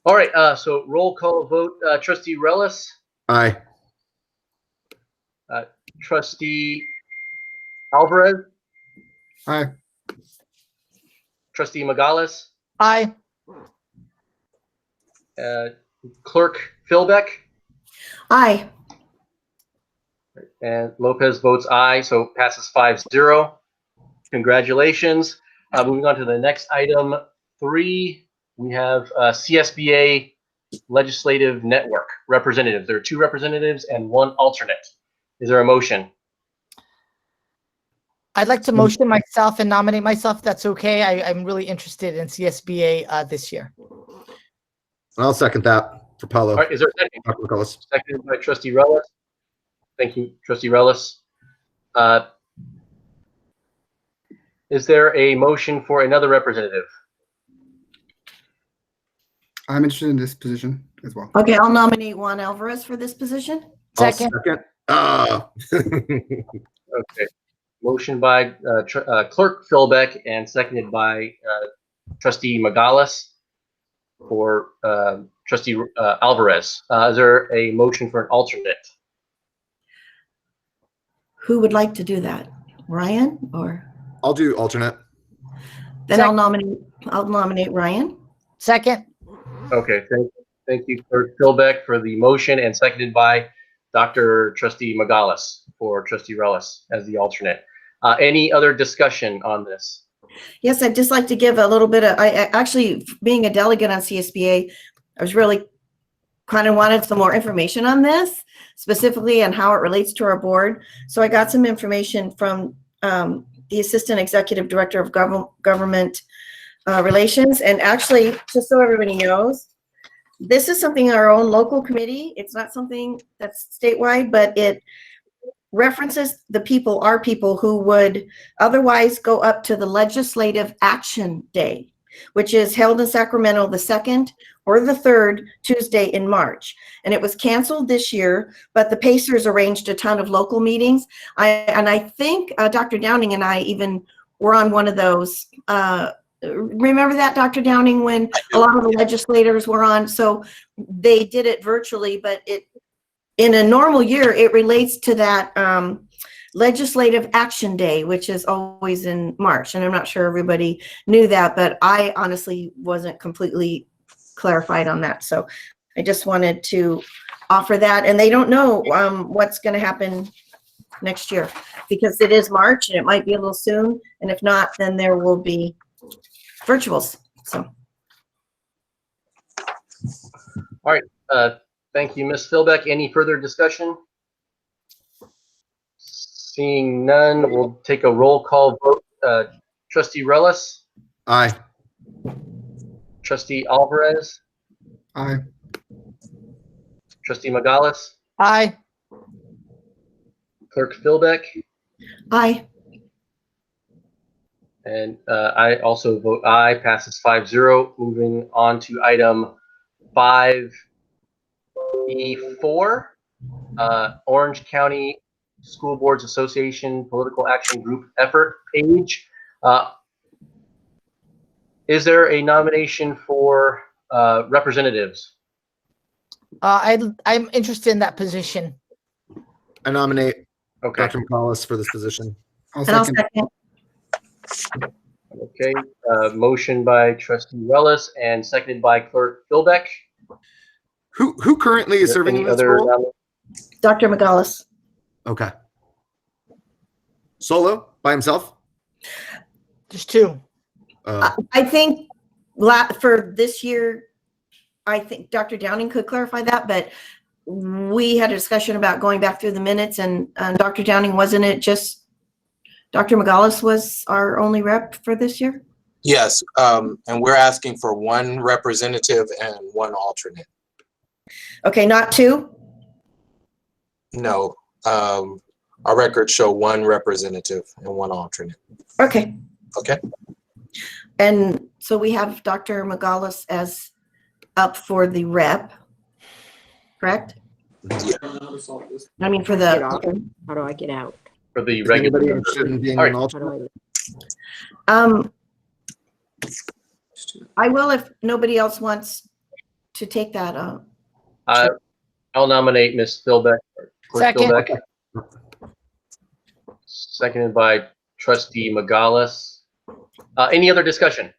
All right, so roll call vote. Trustee Rellis, Aye. Trustee Alvarez, Aye. Trustee Magalis, Aye. Clerk Philbeck, Aye. and Lopez votes aye, so passes 5-0. Congratulations. Moving on to the next item 3, we have CSBA Legislative Network representatives. There are 2 representatives and 1 alternate. Is there a motion? I'd like to motion myself and nominate myself, if that's okay. I'm really interested in CSBA this year. I'll second that for Paulo. All right, is there a second? Dr. Magalis. Seconded by Trustee Rellis. Thank you, Trustee Rellis. Is there a motion for another representative? I'm interested in this position as well. Okay, I'll nominate Juan Alvarez for this position. Second. Second. Okay. Motion by Clerk Philbeck and seconded by Trustee Magalis for Trustee Alvarez. Is there a motion for an alternate? Who would like to do that? Ryan or? I'll do alternate. Then I'll nominate Ryan. Second. Okay, thank you, Clerk Philbeck, for the motion, and seconded by Dr. Trustee Magalis for Trustee Rellis as the alternate. Any other discussion on this? Yes, I'd just like to give a little bit of, I actually, being a delegate on CSBA, I was really kind of wanted some more information on this, specifically on how it relates to our board. So I got some information from the Assistant Executive Director of Government Relations. And actually, just so everybody knows, this is something our own local committee. It's not something that's statewide, but it references the people, our people who would otherwise go up to the Legislative Action Day, which is held in Sacramento the 2nd or the 3rd Tuesday in March. And it was canceled this year, but the Pacers arranged a ton of local meetings. I think Dr. Downing and I even were on one of those. Remember that, Dr. Downing, when a lot of the legislators were on? So they did it virtually, but in a normal year, it relates to that Legislative Action Day, which is always in March. And I'm not sure everybody knew that, but I honestly wasn't completely clarified on that. So I just wanted to offer that. And they don't know what's going to happen next year, because it is March and it might be a little soon. And if not, then there will be virtuals. So. All right. Thank you, Ms. Philbeck. Any further discussion? Seeing none, we'll take a roll call vote. Trustee Relis, Aye. Trustee Alvarez, Aye. Trustee Magalis, Aye. Clerk Philbeck, Aye. and I also vote aye. Passes 5-0. Moving on to item 5E4, Orange County School Boards Association Political Action Group effort page. Is there a nomination for representatives? I'm interested in that position. I nominate Okay. Dr. McCallus for this position. I'll And I'll second. second. Okay. Motion by Trustee Relis and seconded by Clerk Philbeck. Who currently is serving in Any this other role? Dr. Magalis. Okay. Solo by himself? Just two. I think for this year, I think Dr. Downing could clarify that, but we had a discussion about going back through the minutes, and Dr. Downing, wasn't it just Dr. Magalis was our only rep for this year? Yes, and we're asking for one representative and one alternate. Okay, not two? No, our records show one representative and one alternate. Okay. Okay. And so we have Dr. Magalis as up for the rep, correct? Yeah. I mean, for the, How do I get out? For the Is regular. anybody interested in being All an right. alternate? I will if nobody else wants to take that. I'll nominate Ms. Philbeck. Clerk Second. Philbeck. Seconded by Trustee Magalis. Any other discussion?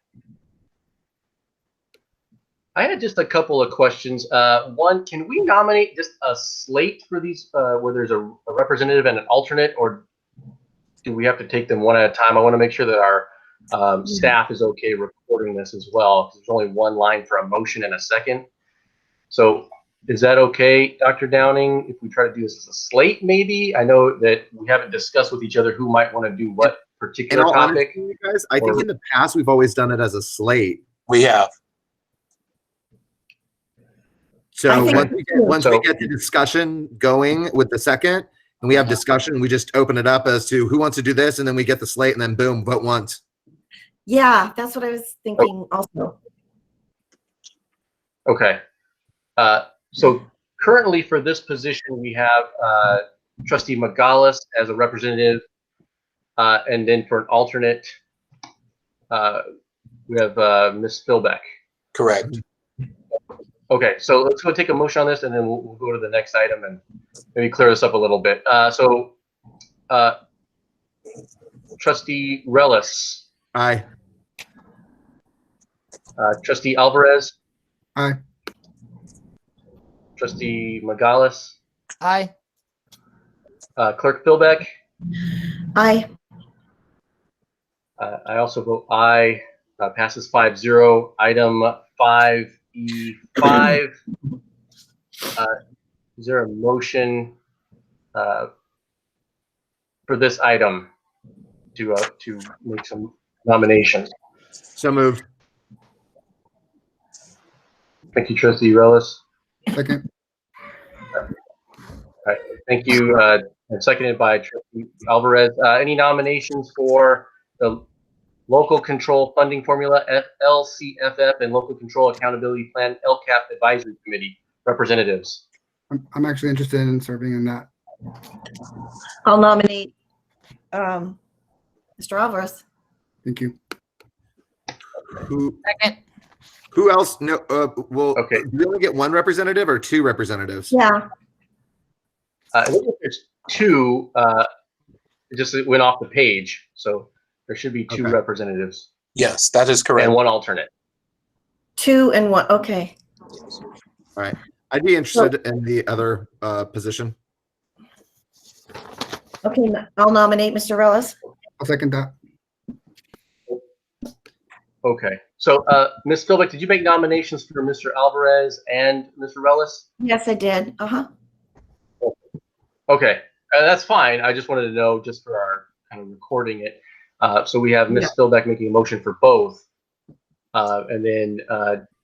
I had just a couple of questions. One, can we nominate just a slate for these where there's a representative and an alternate, or do we have to take them one at a time? I want to make sure that our staff is okay recording this as well. There's only one line for a motion and a second. So is that okay, Dr. Downing, if we try to do this as a slate maybe? I know that we haven't discussed with each other who might want to do what particular In all topic. honesty, you guys, I think in the past we've always done it as a slate. We have. So I think- once we get the discussion going with the second, and we have discussion, we just open it up as to who wants to do this, and then we get the slate, and then boom, vote once. Yeah, that's what I was thinking also. Okay. So currently for this position, we have Trustee Magalis as a representative, and then for an alternate, we have Ms. Philbeck. Correct. Okay, so let's go take a motion on this, and then we'll go to the next item and maybe clear this up a little bit. Trustee Relis. Aye. Trustee Alvarez. Aye. Trustee Magalis. Aye. Clerk Philbeck. Aye. I also vote aye. Passes 5-0. Item 5E5. Is there a motion for this item to make some nominations? So moved. Thank you, Trustee Relis. Second. All right, thank you. And seconded by Trustee Alvarez. Any nominations for the Local Control Funding Formula LCFF and Local Control Accountability Plan LCAP Advisory Committee representatives? I'm actually interested in serving in that. I'll nominate Mr. Alvarez. Thank you. Second. Who else? No. Well, Okay. do we only get one representative or two representatives? Yeah. I think there's two. It just went off the page, so there should be two Okay. representatives Yes, that is correct. and one alternate. 2 and 1. Okay. All right. I'd be interested in the other position. Okay. I'll nominate Mr. Relis. I'll second that. Okay. So, Ms. Philbeck, did you make nominations for Mr. Alvarez and Mr. Relis? Yes, I did. Uh-huh. Okay. That's fine. I just wanted to know, just for our kind of recording it. So we have Ms. Philbeck making a motion for both. And then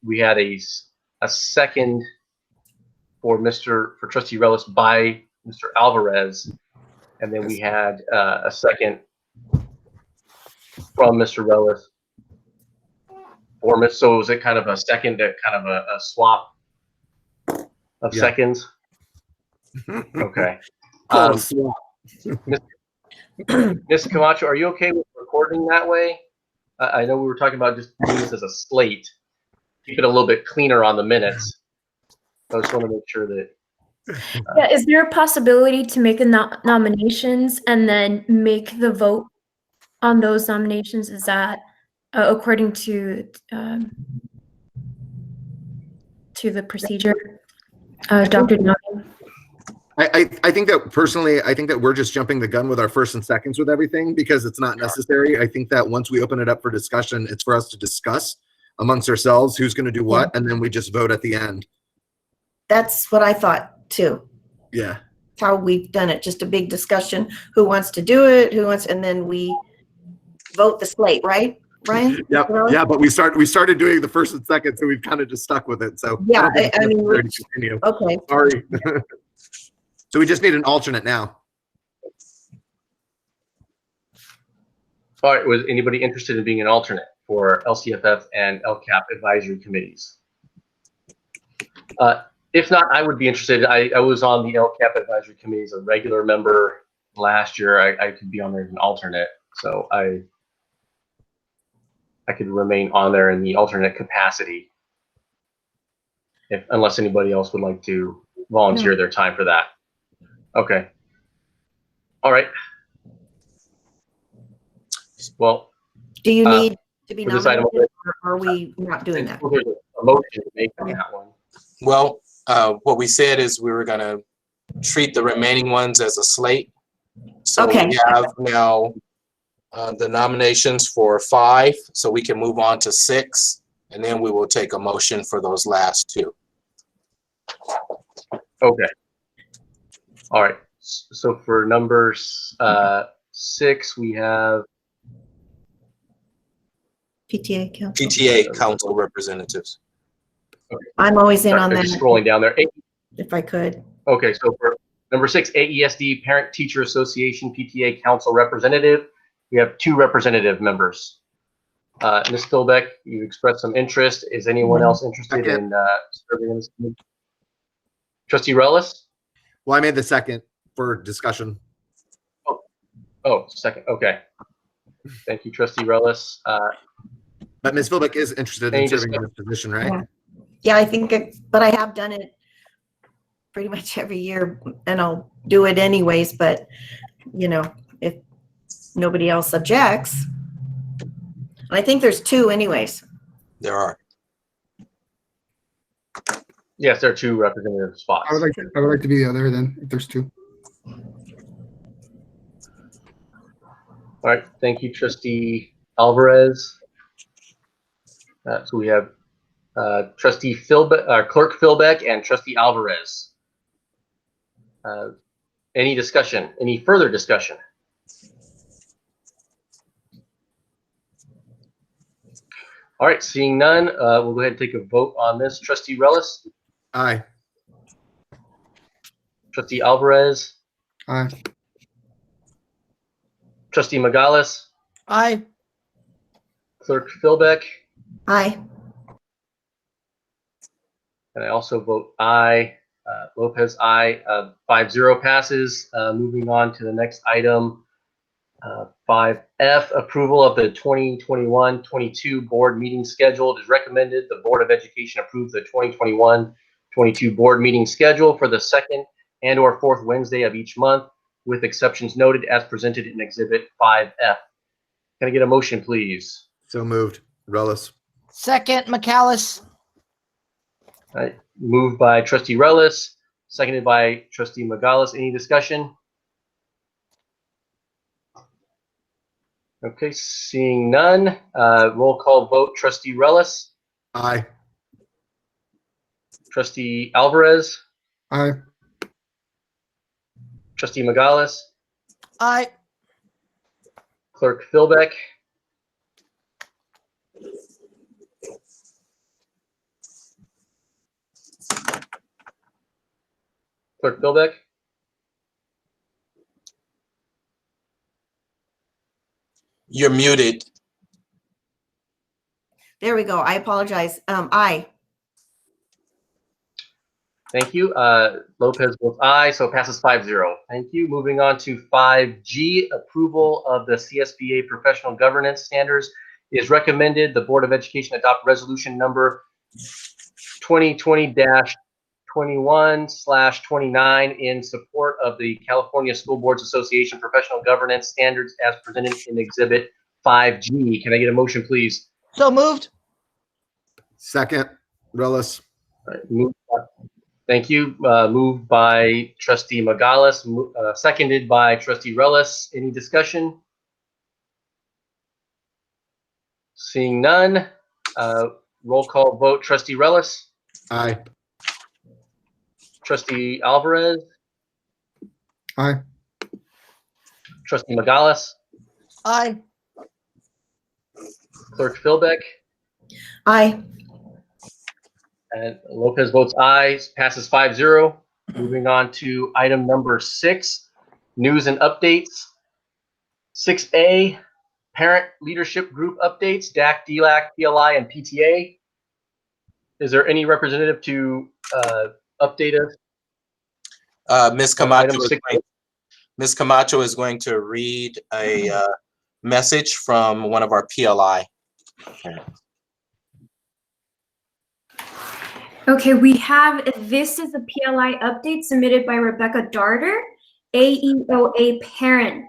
we had a second for Trustee Relis by Mr. Alvarez. And then we had a second from Mr. Relis. So was it kind of a second, kind of a swap of seconds? Okay. Swap. Ms. Camacho, are you okay with recording that way? I know we were talking about just doing this as a slate, keep it a little bit cleaner on the minutes. I just want to make sure that. Yeah, is there a possibility to make the nominations and then make the vote on those nominations? Is that according to the procedure, Dr. Nami? I think that personally, I think that we're just jumping the gun with our first and seconds with everything because it's not necessary. I think that once we open it up for discussion, it's for us to discuss amongst ourselves who's going to do what, and then we just vote at the end. That's what I thought too. Yeah. How we've done it, just a big discussion, who wants to do it, and then we vote the slate, right, Ryan? Yep. Yeah, but we started doing the first and second, so we've kind of just stuck with it. So yeah, I mean, continue. Okay. Sorry. So we just need an alternate now. All right, was anybody interested in being an alternate for LCFF and LCAP advisory committees? If not, I would be interested. I was on the LCAP advisory committee as a regular member last year. I could be on there as an alternate, so I could remain on there in the alternate capacity, unless anybody else would like to volunteer their time for that. Okay. All right. Well, do you need to be nominated, or are we not doing that? There's a motion to make on that one. Well, what we said is we were going to treat the remaining ones as a slate. So we have now the nominations for 5, so we can move on to 6, and then we will take a motion for those last 2. Okay. All right. So for numbers 6, we have PTA council representatives. Okay. I'm always in on that. Just scrolling down there. If I could. Okay, so for number 6, AESD Parent Teacher Association PTA Council Representative, we have 2 representative members. Ms. Philbeck, you expressed some interest. Is anyone else interested in serving in this committee? Trustee Relis? Well, I made the second for discussion. Oh, second. Okay. Thank you, Trustee Relis. But Ms. Philbeck is interested in serving in this position, right? Yeah, I think, but I have done it pretty much every year, and I'll do it anyways. But you know, if nobody else objects, and I think there's 2 anyways. There are. Yes, there are 2 representative spots. I would like to be the other then, if there's 2. All right, thank you, Trustee Alvarez. So we have Trustee Philbeck, Clerk Philbeck, and Trustee Alvarez. Any discussion? Any further discussion? All right, seeing none, we'll go ahead and take a vote on this. Trustee Relis? Aye. Trustee Alvarez? Aye. Trustee Magalis? Aye. Clerk Philbeck? Aye. And I also vote aye. Lopez, aye. 5-0 passes. Moving on to the next item, 5F, approval of the 2021-22 board meeting schedule. It is recommended the Board of Education approve the 2021-22 board meeting schedule for the 2nd and/or 4th Wednesday of each month, with exceptions noted as presented in Exhibit 5F. Can I get a motion, please? So moved. Relis. Second, McAllis. All right. Moved by Trustee Relis, seconded by Trustee Magalis. Any discussion? Okay, seeing none. Roll call vote. Trustee Relis. Aye. Trustee Alvarez. Aye. Trustee Magalis, Aye. Clerk Philbeck, Clerk Philbeck, You're muted. There we go. I apologize. Aye. thank you. Lopez votes aye, so it passes 5-0. Thank you. Moving on to 5G, approval of the CSBA professional governance standards is recommended. The Board of Education adopt resolution number 2020-21/29 in support of the California School Boards Association professional governance standards as presented in Exhibit 5G. Can I get a motion, please? So moved. Second, Relis. Thank you. Moved by Trustee Magalis, seconded by Trustee Relis. Any discussion? Seeing none, roll call vote. Trustee Relis, Aye. Trustee Alvarez, Aye. Trustee Magalis, Aye. Clerk Philbeck, Aye. and Lopez votes aye. Passes 5-0. Moving on to item number 6, news and updates. 6A, parent leadership group updates, DAC, DLAC, PLI, and PTA. Is there any representative to update us? Ms. Camacho is going to read a message from one of our PLI. Okay, we have, this is a PLI update submitted by Rebecca Darter, AEOA parent.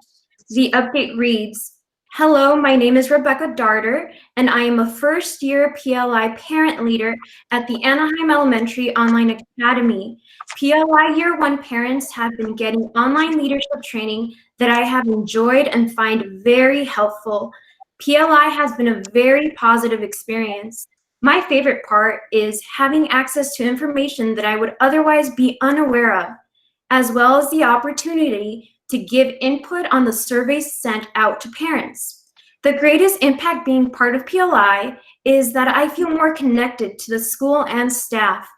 The update reads, hello, my name is Rebecca Darter, and I am a first-year PLI parent leader at the Anaheim Elementary Online Academy. PLI Year 1 parents have been getting online leadership training that I have enjoyed and find very helpful. PLI has been a very positive experience. My favorite part is having access to information that I would otherwise be unaware of, as well as the opportunity to give input on the surveys sent out to parents. The greatest impact being part of PLI is that I feel more connected to the school and staff.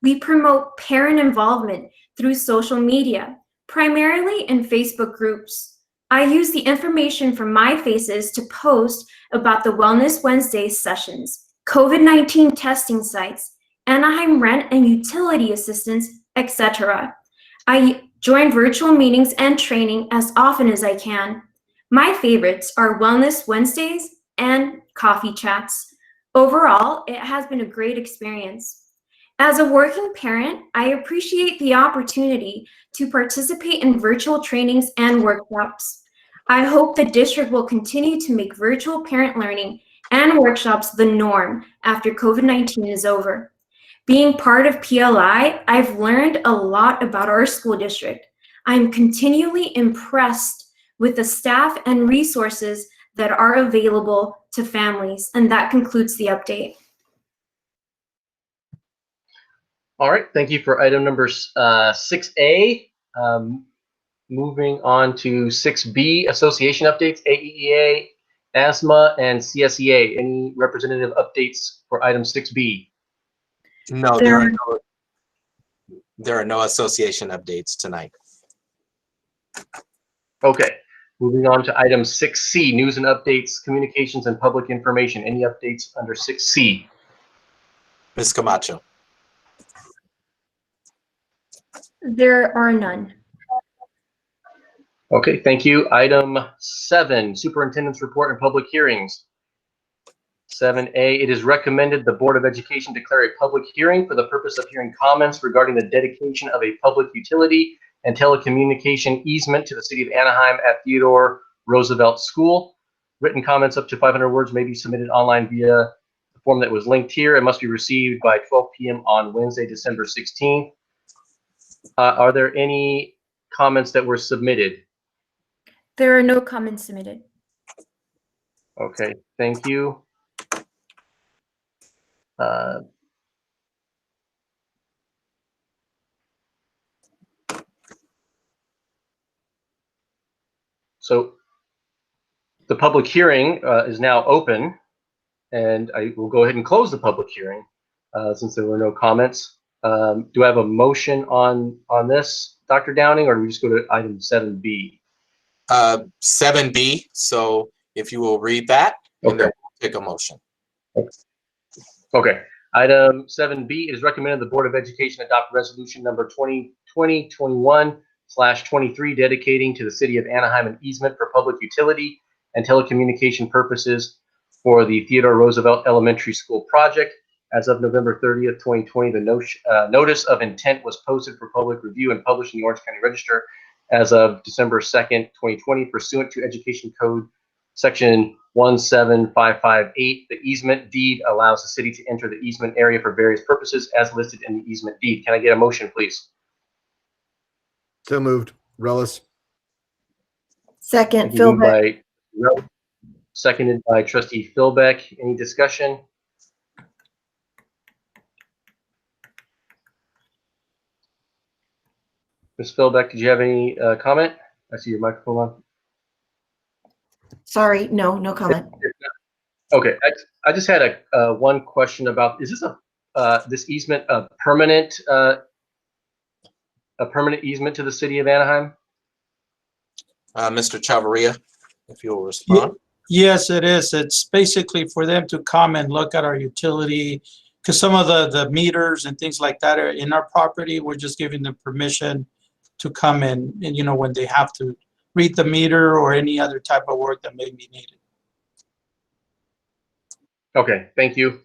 We promote parent involvement through social media, primarily in Facebook groups. I use the information from my faces to post about the Wellness Wednesday sessions, COVID-19 testing sites, Anaheim rent and utility assistance, etc. I join virtual meetings and training as often as I can. My favorites are Wellness Wednesdays and coffee chats. Overall, it has been a great experience. As a working parent, I appreciate the opportunity to participate in virtual trainings and workshops. I hope the district will continue to make virtual parent learning and workshops the norm after COVID-19 is over. Being part of PLI, I've learned a lot about our school district. I'm continually impressed with the staff and resources that are available to families. And that concludes the update. All right, thank you for item number 6A. Moving on to 6B, association updates, AEEA, ASMA, and CSEA. Any representative updates for item 6B? No, there are no association updates tonight. Okay, moving on to item 6C, news and updates, communications and public information. Any updates under 6C? Ms. Camacho. There are none. Okay, thank you. Item 7, superintendent's report and public hearings. 7A, it is recommended the Board of Education declare a public hearing for the purpose of hearing comments regarding the dedication of a public utility and telecommunication easement to the city of Anaheim at Theodore Roosevelt School. Written comments up to 500 words may be submitted online via the form that was linked here and must be received by 12 p.m. on Wednesday, December 16th. Are there any comments that were submitted? There are no comments submitted. Okay, thank you. So the public hearing is now open, and I will go ahead and close the public hearing since there were no comments. Do I have a motion on this, Dr. Downing, or do we just go to item 7B? 7B. So if you will read that, and then we'll take a motion. Okay. Item 7B, it is recommended the Board of Education adopt resolution number 2020-21/23 dedicating to the city of Anaheim an easement for public utility and telecommunication purposes for the Theodore Roosevelt Elementary School project. As of November 30th, 2020, the notice of intent was posted for public review and published in the Orange County Register as of December 2nd, 2020, pursuant to Education Code Section 17558. The easement deed allows the city to enter the easement area for various purposes as listed in the easement deed. Can I get a motion, please? So moved. Relis. Second, Moved Philbeck. by Relis, seconded by Trustee Philbeck. Any discussion? Ms. Philbeck, did you have any comment? I see your microphone on. Sorry, no comment. Okay, I just had a one question about, is this this easement a permanent easement to the city of Anaheim? Mr. Chavarria, if you'll respond. Yes, it is. It's basically for them to come and look at our utility, because some of the meters and things like that are in our property. We're just giving them permission to come in, and you know, when they have to read the meter or any other type of work that may be needed. Okay, thank you.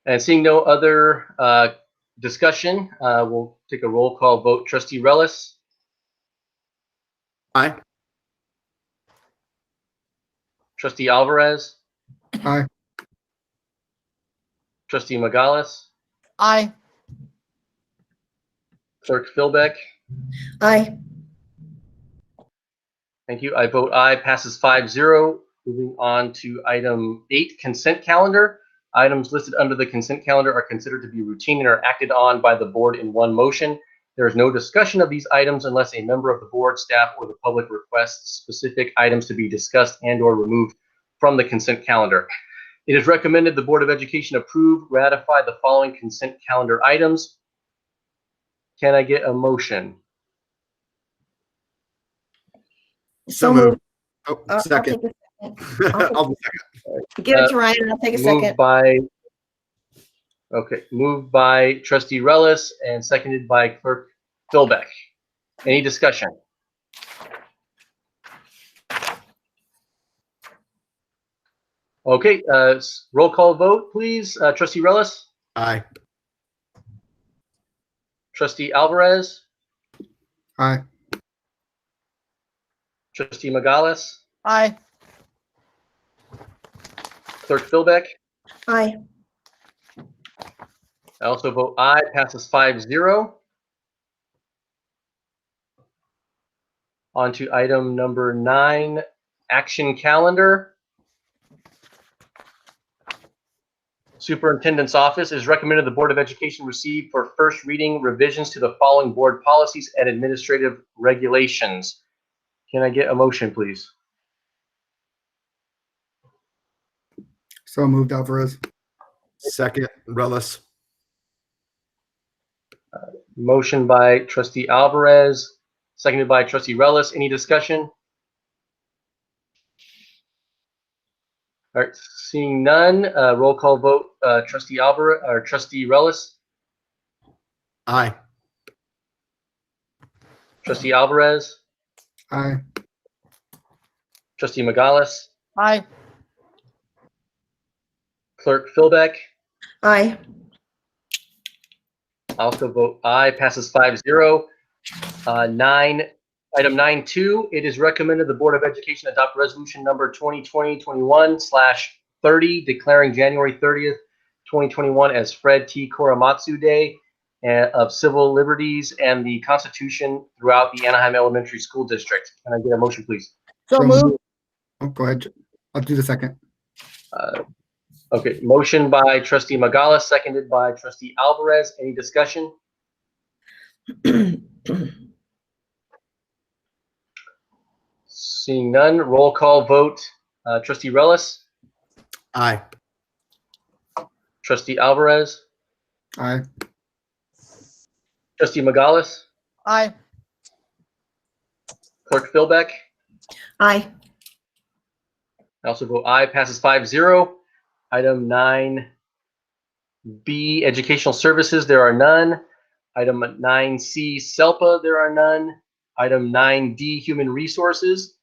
And seeing no other discussion, we'll take a roll call vote. Trustee Relis. Aye. Trustee Alvarez. Aye. Trustee Magalis. Aye. Clerk Philbeck. Aye. Thank you. I vote aye. Passes 5-0. Moving on to item 8, consent calendar. Items listed under the consent calendar are considered to be routine and are acted on by the board in one motion. There is no discussion of these items unless a member of the board, staff, or the public requests specific items to be discussed and or removed from the consent calendar. It is recommended the Board of Education approve, ratify the following consent calendar items. Can I get a motion? So moved. Oh, I'll second. take a second. I'll do second. Give it to Ryan. I'll take a second. Moved by Trustee Relis and seconded by Clerk Philbeck. Any discussion? Okay, roll call vote, please. Trustee Relis? Aye. Trustee Alvarez? Aye. Trustee Magalis? Aye. Clerk Philbeck? Aye. I also vote aye. Passes 5-0. On to item number 9, action calendar. Superintendent's Office is recommended the Board of Education receive for first reading revisions to the following board policies and administrative regulations. Can I get a motion, please? So moved, Alvarez. Second, Relis. Motion by Trustee Alvarez, seconded by Trustee Relis. Any discussion? All right, seeing none, roll call vote. Trustee Alvarez or Trustee Relis? Aye. Trustee Alvarez? Aye. Trustee Magalis? Aye. Clerk Philbeck? Aye. I also vote aye. Passes 5-0. Item 9.2, it is recommended the Board of Education adopt resolution number 2020-21/30 declaring January 30th, 2021 as Fred T. Korematsu Day of Civil Liberties and the Constitution throughout the Anaheim Elementary School District. Can I get a motion, please? So moved. Oh, go ahead. I'll do the second. Okay, motion by Trustee Magalis, seconded by Trustee Alvarez. Any discussion? Seeing none, roll call vote. Trustee Relis, Aye. Trustee Alvarez, Aye. Trustee Magalis, Aye. Clerk Philbeck. Aye. I also vote aye. Passes 5-0. Item 9B, Educational Services, there are none. Item 9C, SELPA, there are none. Item 9D, Human Resources.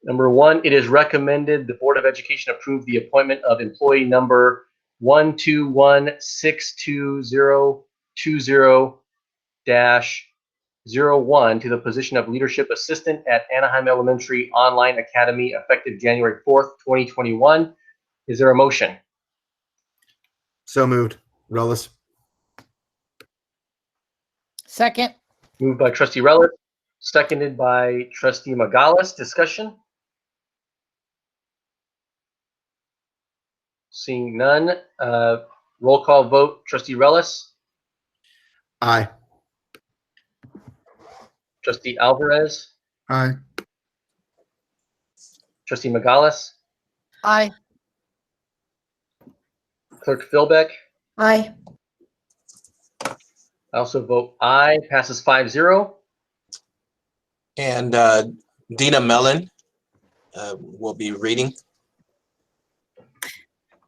Number 1, it is recommended the Board of Education approve the appointment of employee number 121622020-01 to the position of Leadership Assistant at Anaheim Elementary Online Academy effective January 4th, 2021. Is there a motion? So moved. Relis. Second. Moved by Trustee Relis, seconded by Trustee Magalis. Discussion? Seeing none, roll call vote. Trustee Relis, Aye. Trustee Alvarez, Aye. Trustee Magalis, Aye. Clerk Philbeck. Aye. I also vote aye. Passes 5-0. And Dina Mellon will be reading.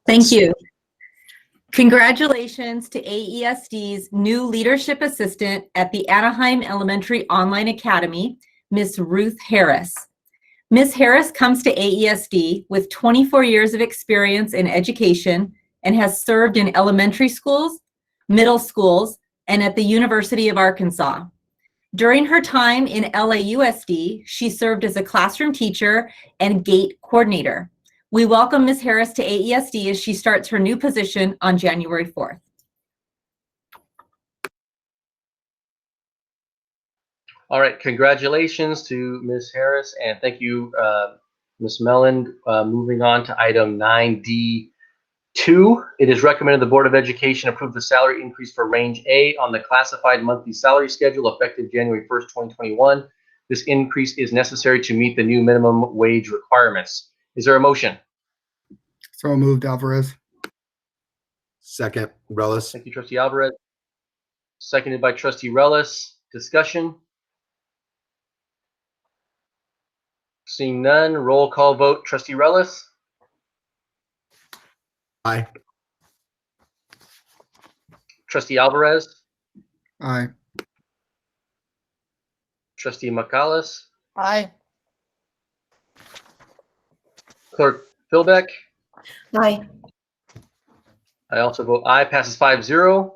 Thank you. Congratulations to AESD's new leadership assistant at the Anaheim Elementary Online Academy, Ms. Ruth Harris. Ms. Harris comes to AESD with 24 years of experience in education and has served in elementary schools, middle schools, and at the University of Arkansas. During her time in LAUSD, she served as a classroom teacher and gate coordinator. We welcome Ms. Harris to AESD as she starts her new position on January 4th. All right, congratulations to Ms. Harris, and thank you, Ms. Mellon. Moving on to item 9D2, it is recommended the Board of Education approve the salary increase for range A on the classified monthly salary schedule effective January 1st, 2021. This increase is necessary to meet the new minimum wage requirements. Is there a motion? So moved, Alvarez. Second. Relis. Thank you, Trustee Alvarez. Seconded by Trustee Relis. Discussion? Seeing none, roll call vote. Trustee Relis, Aye. Trustee Alvarez, Aye. Trustee Magalis, Aye. Clerk Philbeck. Aye. I also vote aye. Passes 5-0.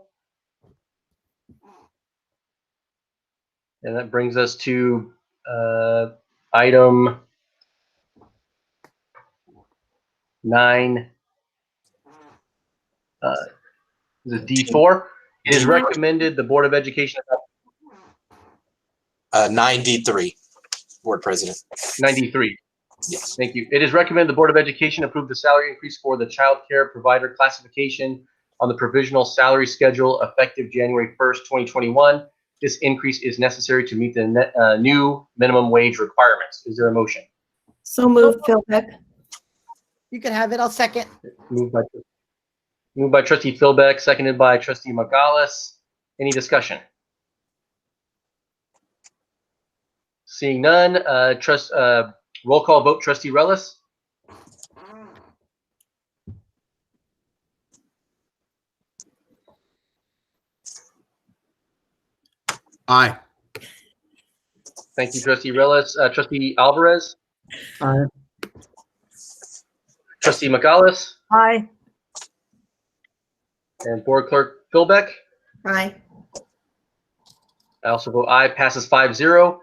And that brings us to item 9. Is it D4? It is recommended the Board of Education. 9D3, Board President. 93. Yes. Thank you. It is recommended the Board of Education approve the salary increase for the child care provider classification on the provisional salary schedule effective January 1st, 2021. This increase is necessary to meet the new minimum wage requirements. Is there a motion? So moved, Philbeck. You can have it. I'll second. Moved by Trustee Philbeck, seconded by Trustee Magalis. Any discussion? Seeing none, roll call vote. Trustee Relis, Aye. thank you, Trustee Relis. Trustee Alvarez, Aye. Trustee Magalis, Aye. and Board Clerk Philbeck. Aye. I also vote aye. Passes 5-0.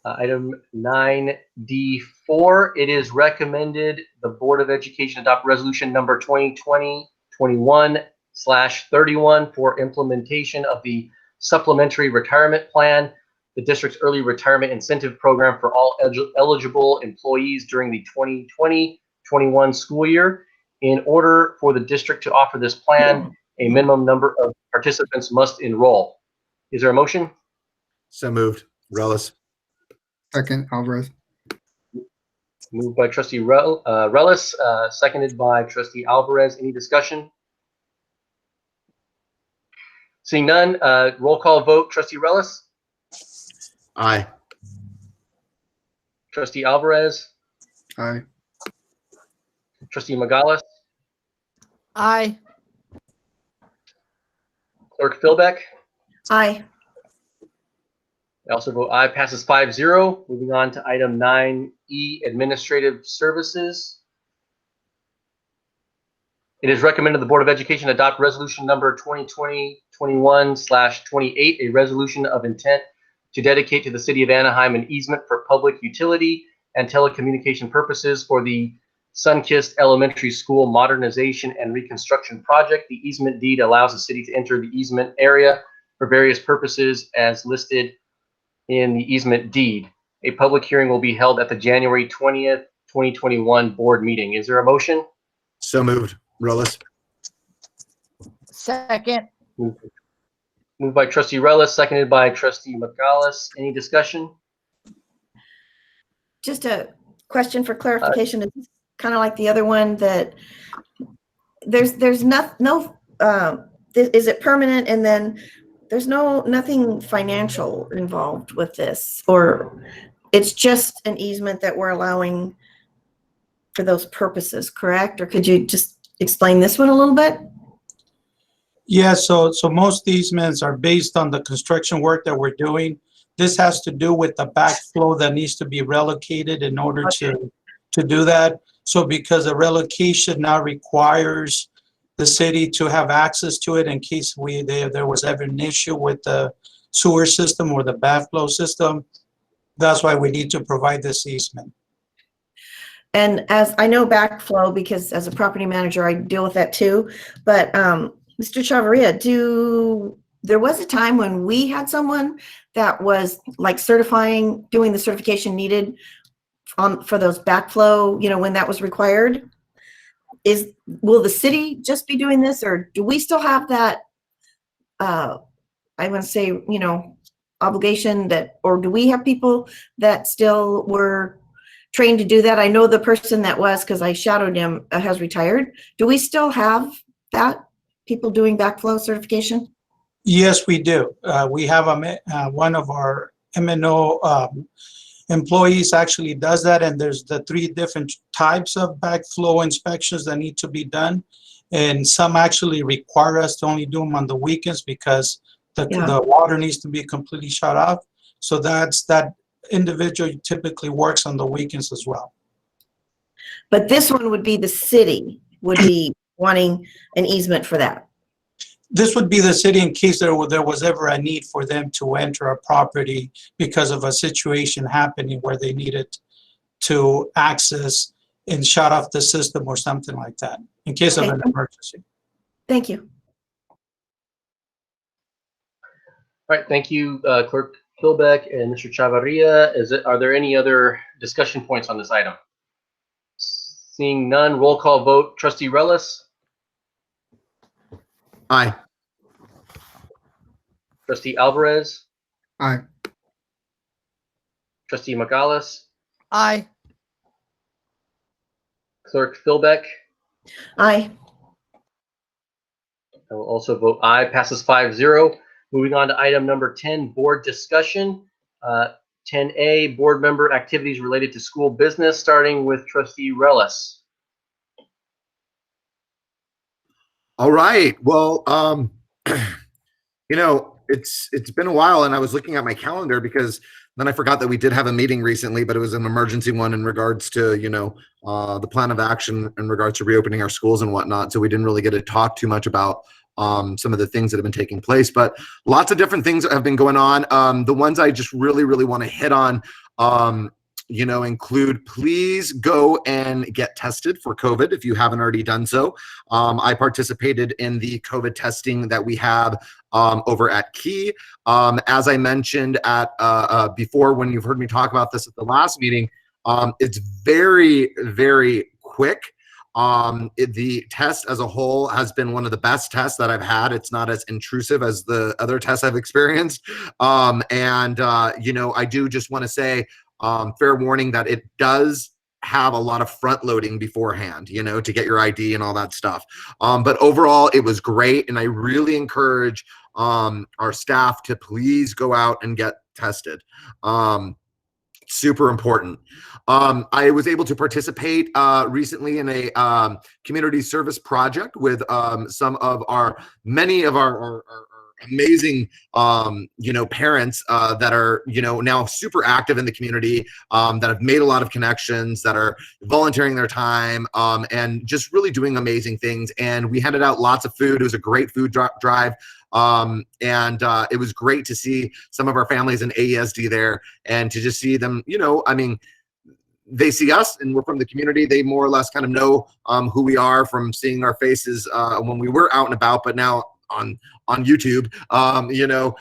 Item 9D4, it is recommended the Board of Education adopt resolution number 2020-21/31 for implementation of the supplementary retirement plan, the district's early retirement incentive program for all eligible employees during the 2020-21 school year. In order for the district to offer this plan, a minimum number of participants must enroll. Is there a motion? So moved. Relis. Second, Alvarez. Moved by trustee Relis, seconded by trustee Alvarez. Any discussion? Seeing none, roll call vote. Trustee Relis, Aye. trustee Alvarez, Aye. trustee Magalis, Aye. clerk Philbeck. Aye. I also vote aye. Passes 5-0. Moving on to item 9E, administrative services. It is recommended the Board of Education adopt resolution number 2020-21/28, a resolution of intent to dedicate to the city of Anaheim an easement for public utility and telecommunication purposes for the Sunkist Elementary School modernization and reconstruction project. The easement deed allows the city to enter the easement area for various purposes as listed in the easement deed. A public hearing will be held at the January 20th, 2021 board meeting. Is there a motion? So moved. Relis. Second. Moved by trustee Relis, seconded by trustee Magalis. Any discussion? Just a question for clarification. It's kind of like the other one that there's no is it permanent, and then there's nothing financial involved with this, or it's just an easement that we're allowing for those purposes, correct? Or could you just explain this one a little bit? Yeah, so most easements are based on the construction work that we're doing. This has to do with the backflow that needs to be relocated in order to do that. So because the relocation now requires the city to have access to it in case there was ever an issue with the sewer system or the backflow system, that's why we need to provide this easement. And as I know backflow, because as a property manager, I deal with that too. But Mr. Chavarria, there was a time when we had someone that was like doing the certification needed for those backflow, when that was required. Will the city just be doing this, or do we still have that, I want to say, obligation or do we have people that still were trained to do that? I know the person that was, because I shadowed him, has retired. Do we still have that, people doing backflow certification? Yes, we do. We have one of our M&O employees actually does that, and there's the 3 different types of backflow inspections that need to be done, and some actually require us to only do them on the weekends because the water needs to be completely shut off. So that individual typically works on the weekends as well. But this one would be the city would be wanting an easement for that. This would be the city in case there was ever a need for them to enter a property because of a situation happening where they needed to access and shut off the system or something like that in case of an emergency. Thank you. All right, thank you, Clerk Philbeck and Mr. Chavarria. Are there any other discussion points on this item? Seeing none, roll call vote. Trustee Relis. Aye. Trustee Alvarez. Aye. Trustee Magalis. Aye. Clerk Philbeck. Aye. I will also vote aye. Passes 5-0. Moving on to item number 10, board discussion. 10A, board member activities related to school business, starting with Trustee Relis. All right. Well, it's been a while, and I was looking at my calendar because then I forgot that we did have a meeting recently, but it was an emergency one in regards to, the plan of action in regards to reopening our schools and whatnot. So we didn't really get to talk too much about some of the things that have been taking place, but lots of different things have been going on. The ones I just really, really want to hit on, include please go and get tested for COVID if you haven't already done so. I participated in the COVID testing that we have over at Key. As I mentioned before, when you've heard me talk about this at the last meeting, it's very, very quick. The test as a whole has been one of the best tests that I've had. It's not as intrusive as the other tests I've experienced. I do just want to say, fair warning that it does have a lot of front loading beforehand, you know, to get your ID and all that stuff. But overall, it was great. And I really encourage our staff to please go out and get tested. Super important. I was able to participate recently in a community service project with many of our amazing you know, parents that are, you know, now super active in the community, that have made a lot of connections, that are volunteering their time, and just really doing amazing things. And we handed out lots of food. It was a great food drive. It was great to see some of our families in AESD there, and to just see them, you know, I mean, they see us and we're from the community. They more or less kind of know who we are from seeing our faces when we were out and about, but now on YouTube, you know,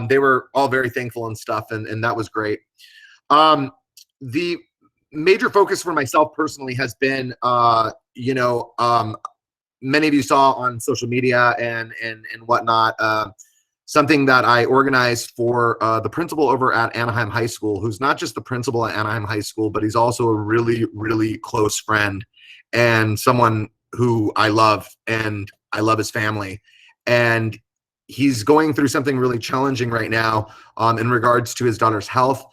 they were all very thankful and stuff, and that was great. The major focus for myself personally has been, you know, many of you saw on social media and whatnot, something that I organized for the principal over at Anaheim High School, who's not just the principal at Anaheim High School, but he's also a really, really close friend and someone who I love, and I love his family. And he's going through something really challenging right now in regards to his daughter's health.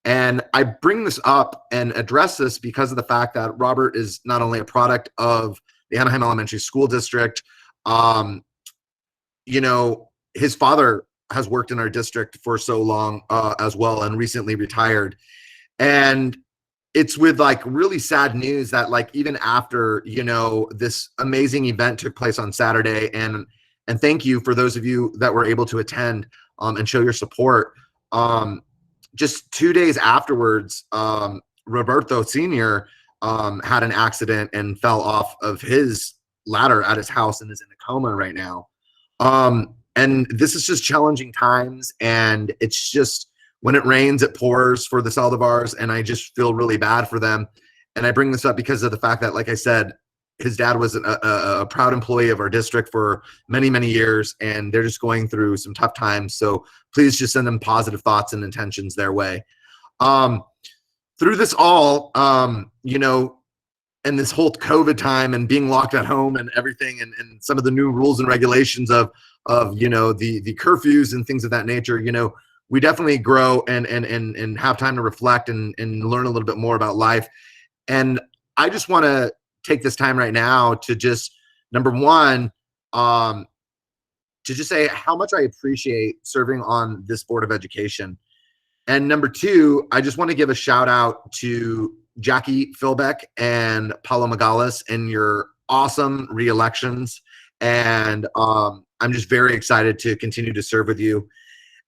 And I bring this up and address this because of the fact that Robert is not only a product of the Anaheim Elementary School District, you know, his father has worked in our district for so long as well, and recently retired. And it's with like really sad news that like even after, you know, this amazing event took place on Saturday, and thank you for those of you that were able to attend and show your support. Just 2 days afterwards, Roberto Sr. Had an accident and fell off of his ladder at his house and is in a coma right now. And this is just challenging times, and it's just, when it rains, it pours for the Saldivars, and I just feel really bad for them. And I bring this up because of the fact that, like I said, his dad was a proud employee of our district for many, many years, and they're just going through some tough times. So please just send them positive thoughts and intentions their way. Through this all, you know, and this whole COVID time and being locked at home and everything, and some of the new rules and regulations of you know, the curfews and things of that nature, you know, we definitely grow and have time to reflect and learn a little bit more about life. And I just want to take this time right now to just, number one, to just say how much I appreciate serving on this Board of Education. And number two, I just want to give a shout out to Jackie Philbeck and Paulo Magalis in your awesome re-elections. And I'm just very excited to continue to serve with you.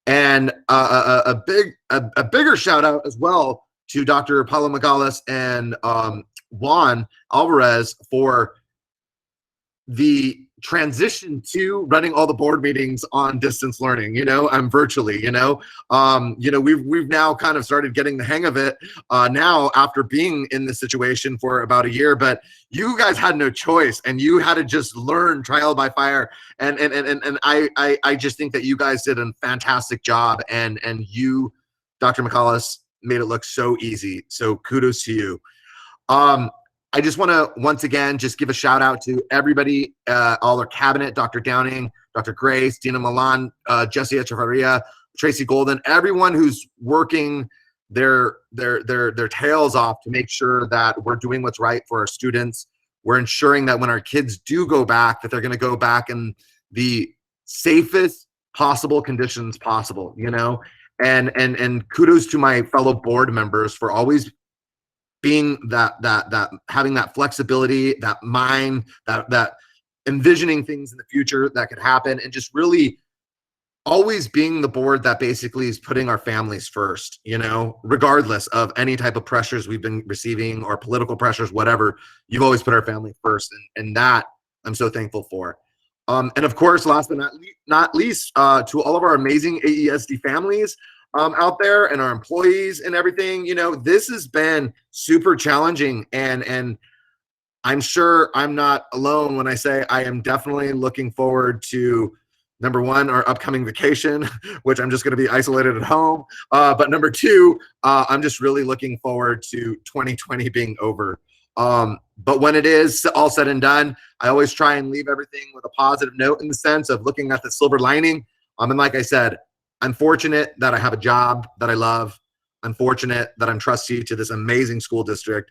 And a bigger shout out as well to Dr. Paulo Magalis and Juan Alvarez for the transition to running all the board meetings on distance learning, you know, virtually, you know, we've now kind of started getting the hang of it now after being in this situation for about a year, but you guys had no choice and you had to just learn trial by fire. And I just think that you guys did a fantastic job, and you, Dr. McCullis, made it look so easy. So kudos to you. I just want to once again just give a shout out to everybody, all our cabinet, Dr. Downing, Dr. Grace, Dina Milan, Jesse Echevarria, Tracy Golden, everyone who's working their tails off to make sure that we're doing what's right for our students. We're ensuring that when our kids do go back, that they're going to go back in the safest possible conditions possible, you know, and kudos to my fellow board members for always being that having that flexibility, that mind, that envisioning things in the future that could happen, and just really always being the board that basically is putting our families first, you know, regardless of any type of pressures we've been receiving or political pressures, whatever, you've always put our family first. And that I'm so thankful for. And of course, last but not least, to all of our amazing AESD families out there and our employees and everything, you know, this has been super challenging, and I'm sure I'm not alone when I say I am definitely looking forward to Number one, our upcoming vacation, which I'm just going to be isolated at home. But number two, I'm just really looking forward to 2020 being over. But when it is all said and done, I always try and leave everything with a positive note in the sense of looking at the silver lining. And like I said, I'm fortunate that I have a job that I love. I'm fortunate that I'm trustee to this amazing school district.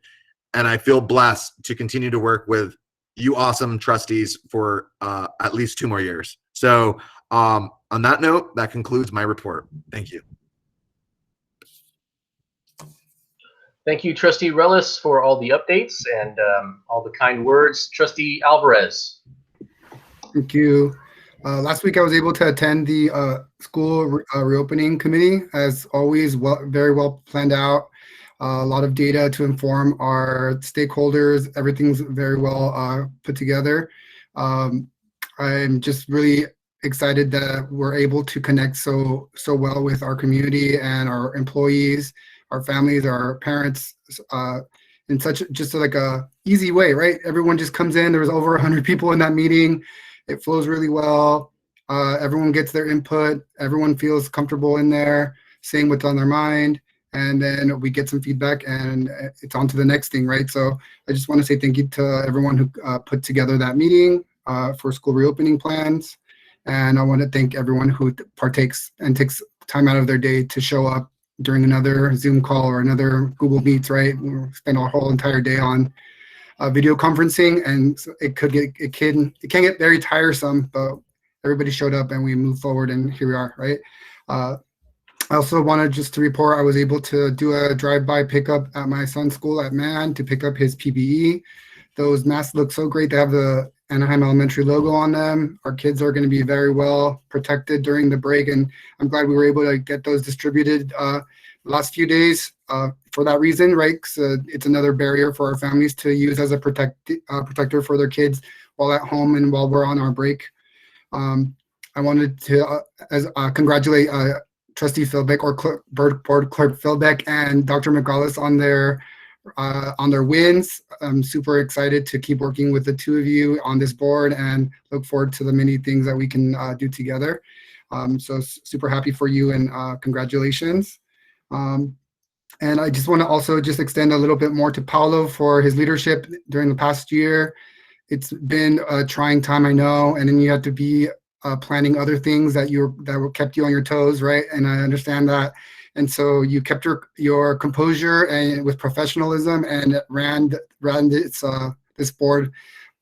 And I feel blessed to continue to work with you awesome trustees for at least 2 more years. So on that note, that concludes my report. Thank you. Thank you, Trustee Relis, for all the updates and all the kind words. Trustee Alvarez. Thank you. Last week I was able to attend the school reopening committee. As always, very well planned out. A lot of data to inform our stakeholders. Everything's very well put together. I'm just really excited that we're able to connect so well with our community and our employees, our families, our parents, in such just like a easy way, right? Everyone just comes in. There was over 100 people in that meeting. It flows really well. Everyone gets their input. Everyone feels comfortable in there, saying what's on their mind. And then we get some feedback and it's on to the next thing, right? So I just want to say thank you to everyone who put together that meeting for school reopening plans. And I want to thank everyone who partakes and takes time out of their day to show up during another Zoom call or another Google Meets, right? We spend our whole entire day on video conferencing, and it can get very tiresome, but everybody showed up and we moved forward and here we are, right? I also wanted just to report I was able to do a drive-by pickup at my son's school at Mann to pick up his PPE. Those masks look so great. They have the Anaheim Elementary logo on them. Our kids are going to be very well protected during the break, and I'm glad we were able to get those distributed the last few days for that reason, right? It's another barrier for our families to use as a protector for their kids while at home and while we're on our break. I wanted to congratulate Trustee Philbeck or Board Clerk Philbeck and Dr. McGallis on their wins. I'm super excited to keep working with the two of you on this board and look forward to the many things that we can do together. So super happy for you and congratulations. And I just want to also just extend a little bit more to Paulo for his leadership during the past year. It's been a trying time, I know, and then you have to be planning other things that kept you on your toes, right? And I understand that. And so you kept your composure and with professionalism and ran this board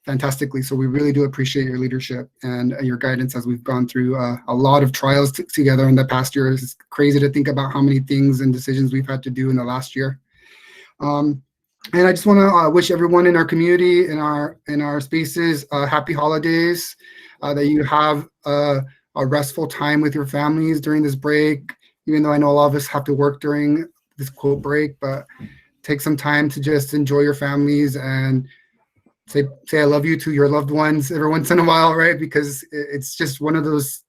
fantastically. So we really do appreciate your leadership and your guidance as we've gone through a lot of trials together in the past year. It's crazy to think about how many things and decisions we've had to do in the last year. And I just want to wish everyone in our community, in our spaces, happy holidays, that you have a restful time with your families during this break, even though I know a lot of us have to work during this quote break, but take some time to just enjoy your families and say I love you to your loved ones every once in a while, right? Because it's just one of those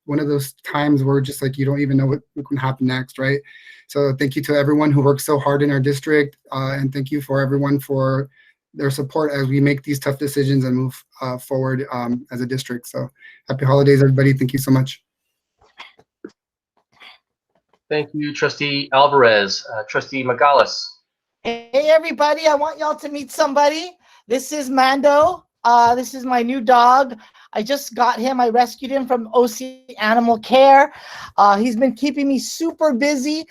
times where just like you don't even know what can happen next, right? So thank you to everyone who works so hard in our district, and thank you for everyone for their support as we make these tough decisions and move forward as a district. So happy holidays, everybody. Thank you so much. Thank you, Trustee Alvarez. Trustee McGallis. Hey, everybody. I want y'all to meet somebody. This is Mando. This is my new dog. I just got him. I rescued him from OC Animal Care. He's been keeping me super busy.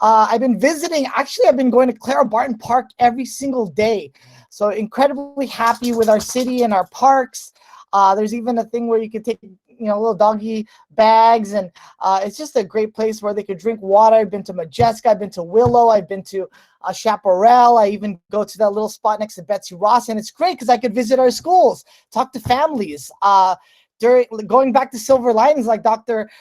I've been visiting. Actually, I've been going to Clara Barton Park every single day. So incredibly happy with our city and our parks. There's even a thing where you could take, little doggy bags, and it's just a great place where they could drink water. I've been to Majeska. I've been to Willow. I've been to Chaparral. I even go to that little spot next to Betsy Ross, and it's great because I could visit our schools, talk to families. Going back to silver linings, like Ryan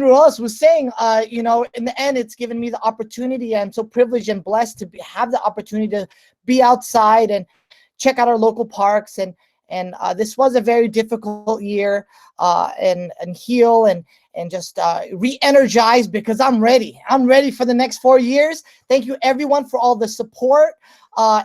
Ruelas was saying, in the end, it's given me the opportunity. I'm so privileged and blessed to have the opportunity to be outside and check out our local parks. And this was a very difficult year, and heal and just re-energize, because I'm ready. I'm ready for the next 4 years. Thank you, everyone, for all the support.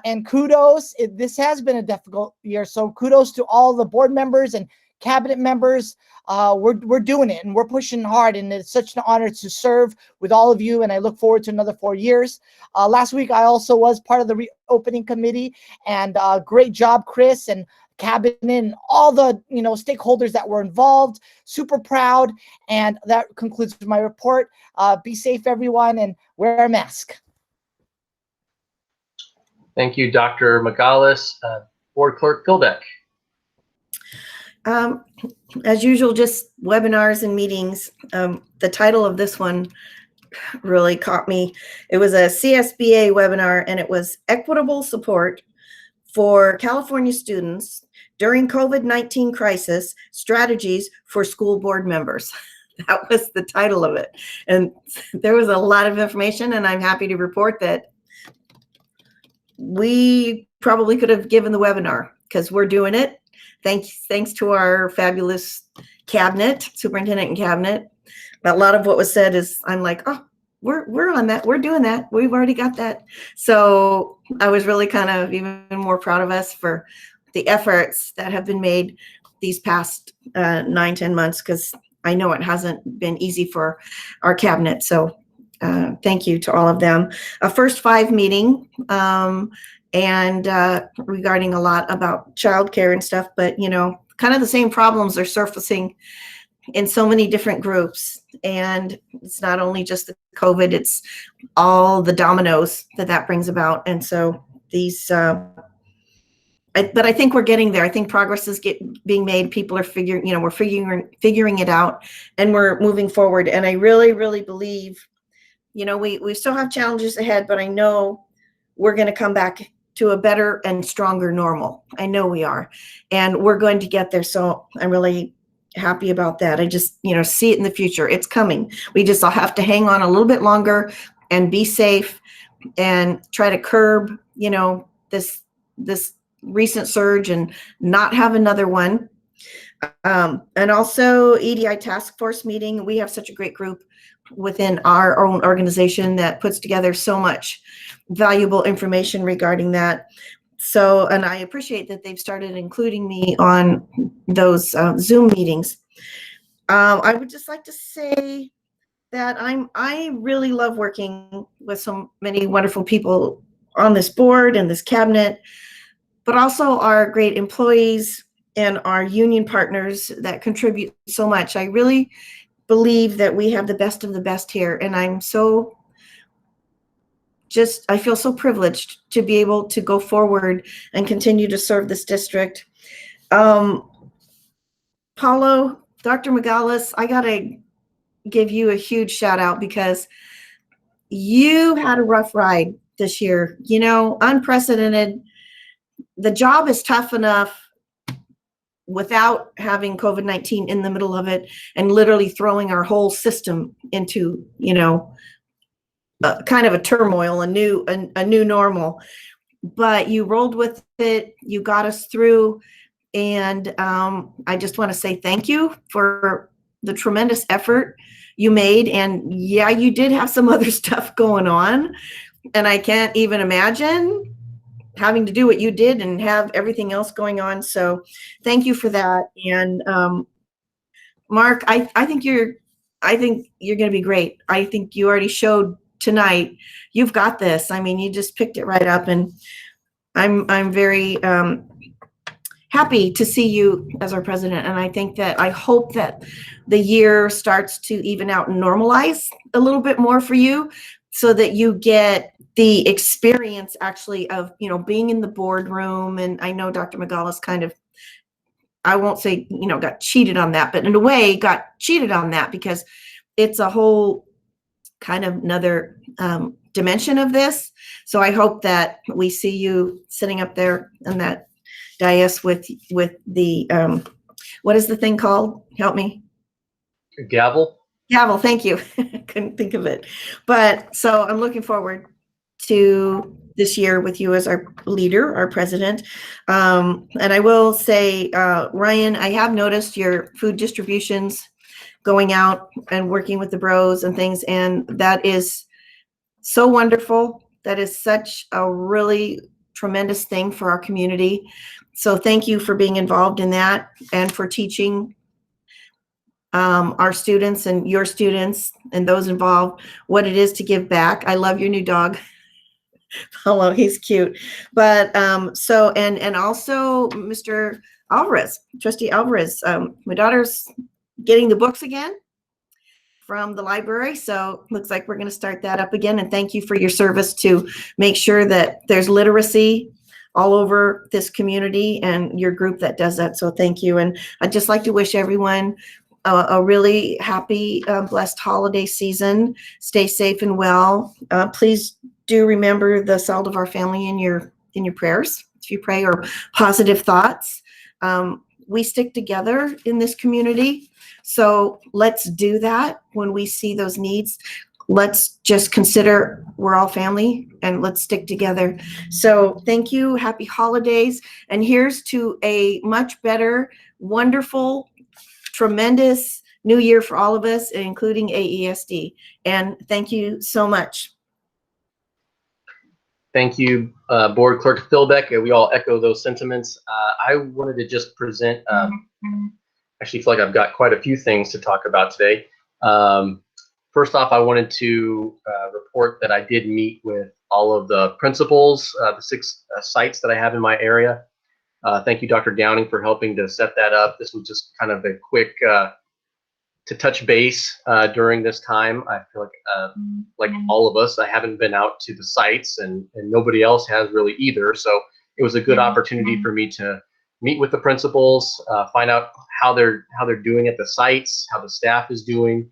And kudos. This has been a difficult year. So kudos to all the board members and cabinet members, we're doing it and we're pushing hard, and it's such an honor to serve with all of you, and I look forward to another 4 years. Last week, I also was part of the reopening committee, and great job, Chris, and cabinet and all the stakeholders that were involved. Super proud, and that concludes my report. Be safe, everyone, and wear a mask. Thank you, Dr. Megalis. Board Clerk Philbeck. As usual, just webinars and meetings. The title of this one really caught me. It was a CSBA webinar, and it was Equitable Support for California Students During COVID-19 Crisis, Strategies for School Board Members. That was the title of it. And there was a lot of information, and I'm happy to report that we probably could have given the webinar because we're doing it. Thanks to our fabulous cabinet, superintendent and cabinet. A lot of what was said is, I'm like, oh, we're on that. We're doing that. We've already got that. So I was really kind of even more proud of us for the efforts that have been made these past 9-10 months, because I know it hasn't been easy for our cabinet. So thank you to all of them. A first 5 meeting, and regarding a lot about childcare and stuff, but kind of the same problems are surfacing in so many different groups. And it's not only just the COVID, it's all the dominoes that brings about. And so these, but I think we're getting there. I think progress is being made. People are we're figuring it out, and we're moving forward. And I really, really believe, we still have challenges ahead, but I know we're going to come back to a better and stronger normal. I know we are, and we're going to get there. So I'm really happy about that. I just, see it in the future. It's coming. We just all have to hang on a little bit longer and be safe and try to curb, this recent surge and not have another one. And also EDI task force meeting. We have such a great group within our own organization that puts together so much valuable information regarding that. So, and I appreciate that they've started including me on those Zoom meetings. I would just like to say that I really love working with so many wonderful people on this board and this cabinet, but also our great employees and our union partners that contribute so much. I really believe that we have the best of the best here, and I feel so privileged to be able to go forward and continue to serve this district. Paulo, Dr. Megalis, I gotta give you a huge shout out because you had a rough ride this year, unprecedented. The job is tough enough without having COVID-19 in the middle of it and literally throwing our whole system into, kind of a turmoil, a new normal. But you rolled with it, you got us through, and I just want to say thank you for the tremendous effort you made. And yeah, you did have some other stuff going on, and I can't even imagine having to do what you did and have everything else going on. So thank you for that. And Mark, I think you're going to be great. I think you already showed tonight, you've got this. I mean, you just picked it right up, and I'm very happy to see you as our president. And I hope that the year starts to even out and normalize a little bit more for you, so that you get the experience actually of, being in the boardroom. And I know Dr. Megalis kind of, I won't say, got cheated on that, but in a way got cheated on that, because it's a whole kind of another dimension of this. So I hope that we see you sitting up there on that dais with the, what is the thing called? Help me. Gavel. Gavel, thank you. Couldn't think of it. But so I'm looking forward to this year with you as our leader, our president. And I will say, Ryan, I have noticed your food distributions going out and working with the bros and things, and that is so wonderful. That is such a really tremendous thing for our community. So thank you for being involved in that and for teaching our students and your students and those involved what it is to give back. I love your new dog. Hello, he's cute. But so, and also Mr. Alvarez, Trustee Alvarez, my daughter's getting the books again from the library. So looks like we're going to start that up again. And thank you for your service to make sure that there's literacy all over this community and your group that does that. So thank you. And I'd just like to wish everyone a really happy, blessed holiday season. Stay safe and well. Please do remember the Saldivar family in your prayers, if you pray, or positive thoughts. We stick together in this community. So let's do that when we see those needs. Let's just consider we're all family and let's stick together. So thank you. Happy holidays. And here's to a much better, wonderful, tremendous new year for all of us, including AESD. And thank you so much. Thank you, Board Clerk Philbeck. We all echo those sentiments. I wanted to just present, actually feel like I've got quite a few things to talk about today. First off, I wanted to report that I did meet with all of the principals, the 6 sites that I have in my area. Thank you, Dr. Downing, for helping to set that up. This was just kind of a quick to touch base during this time. I feel like all of us, I haven't been out to the sites, and nobody else has really either. So it was a good opportunity for me to meet with the principals, find out how they're doing at the sites, how the staff is doing.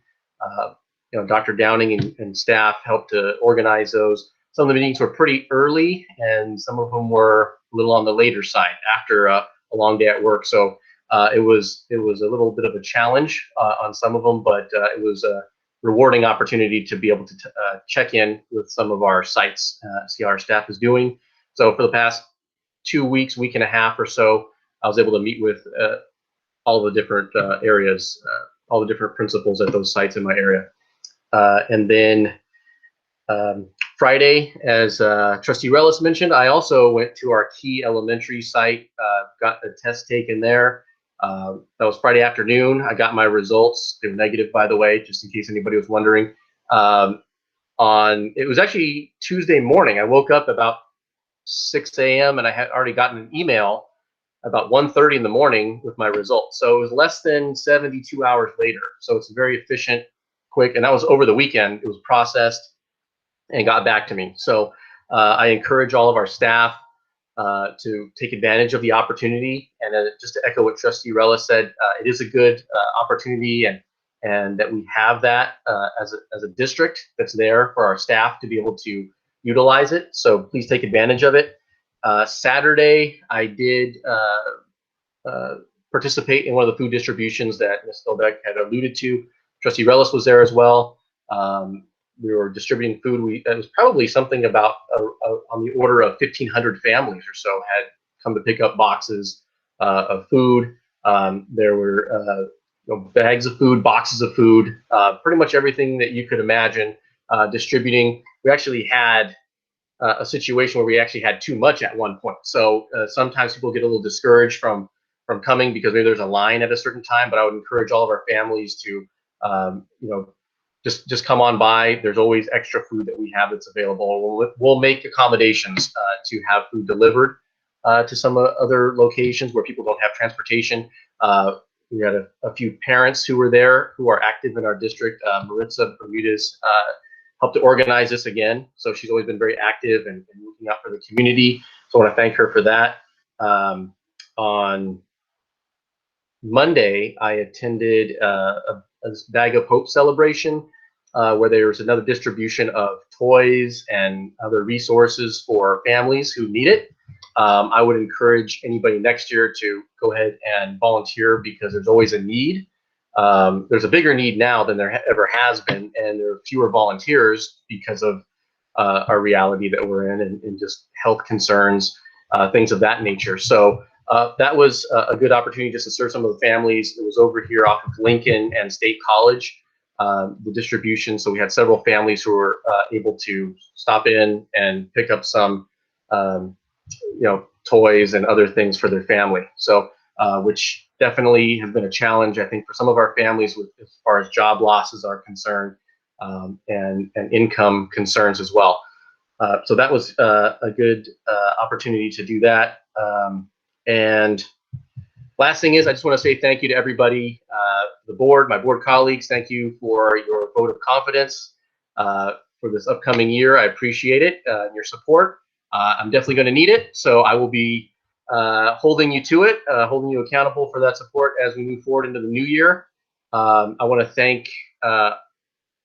You know, Dr. Downing and staff helped to organize those. Some of the meetings were pretty early, and some of them were a little on the later side after a long day at work. So it was a little bit of a challenge on some of them, but it was a rewarding opportunity to be able to check in with some of our sites, see how our staff is doing. So for the past 2 weeks, week and a half or so, I was able to meet with all the different areas, all the different principals at those sites in my area. And then Friday, as Trustee Rellis mentioned, I also went to our Key Elementary site, got the test taken there. That was Friday afternoon. I got my results. They were negative, by the way, just in case anybody was wondering. It was actually Tuesday morning. I woke up about 6 a.m. and I had already gotten an email about 1:30 in the morning with my results. So it was less than 72 hours later. So it's very efficient, quick, and that was over the weekend. It was processed and got back to me. So I encourage all of our staff to take advantage of the opportunity. And just to echo what Trustee Rellis said, it is a good opportunity, and that we have that as a district that's there for our staff to be able to utilize it. So please take advantage of it. Saturday, I did participate in one of the food distributions that Ms. Philbeck had alluded to. Trustee Rellis was there as well. We were distributing food. It was probably something about on the order of 1,500 families or so had come to pick up boxes of food. There were bags of food, boxes of food, pretty much everything that you could imagine distributing. We actually had a situation where we actually had too much at one point. So sometimes people get a little discouraged from coming because maybe there's a line at a certain time. But I would encourage all of our families to, just come on by. There's always extra food that we have that's available. We'll make accommodations to have food delivered to some other locations where people don't have transportation. We had a few parents who were there who are active in our district. Maritza Bermudez helped to organize this again. So she's always been very active and looking out for the community. So I want to thank her for that. On Monday, I attended a Bag of Hope celebration where there was another distribution of toys and other resources for families who need it. I would encourage anybody next year to go ahead and volunteer because there's always a need. There's a bigger need now than there ever has been, and there are fewer volunteers because of our reality that we're in and just health concerns, things of that nature. So that was a good opportunity just to serve some of the families. It was over here off of Lincoln and State College, the distribution. So we had several families who were able to stop in and pick up some toys and other things for their family. So, which definitely has been a challenge, I think, for some of our families with, as far as job losses are concerned, and income concerns as well. So that was a good opportunity to do that. And last thing is, I just want to say thank you to everybody, the board, my board colleagues. Thank you for your vote of confidence for this upcoming year. I appreciate it and your support. I'm definitely going to need it, so I will be holding you to it, holding you accountable for that support as we move forward into the new year. I want to thank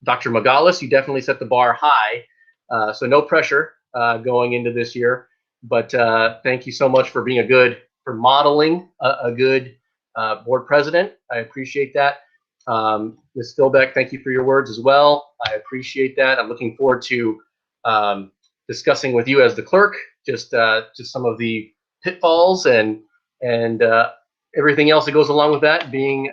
Dr. Magalis. You definitely set the bar high, so no pressure going into this year. But thank you so much for being for modeling a good board president. I appreciate that. Ms. Philbeck, thank you for your words as well. I appreciate that. I'm looking forward to discussing with you as the clerk just some of the pitfalls and everything else that goes along with that, being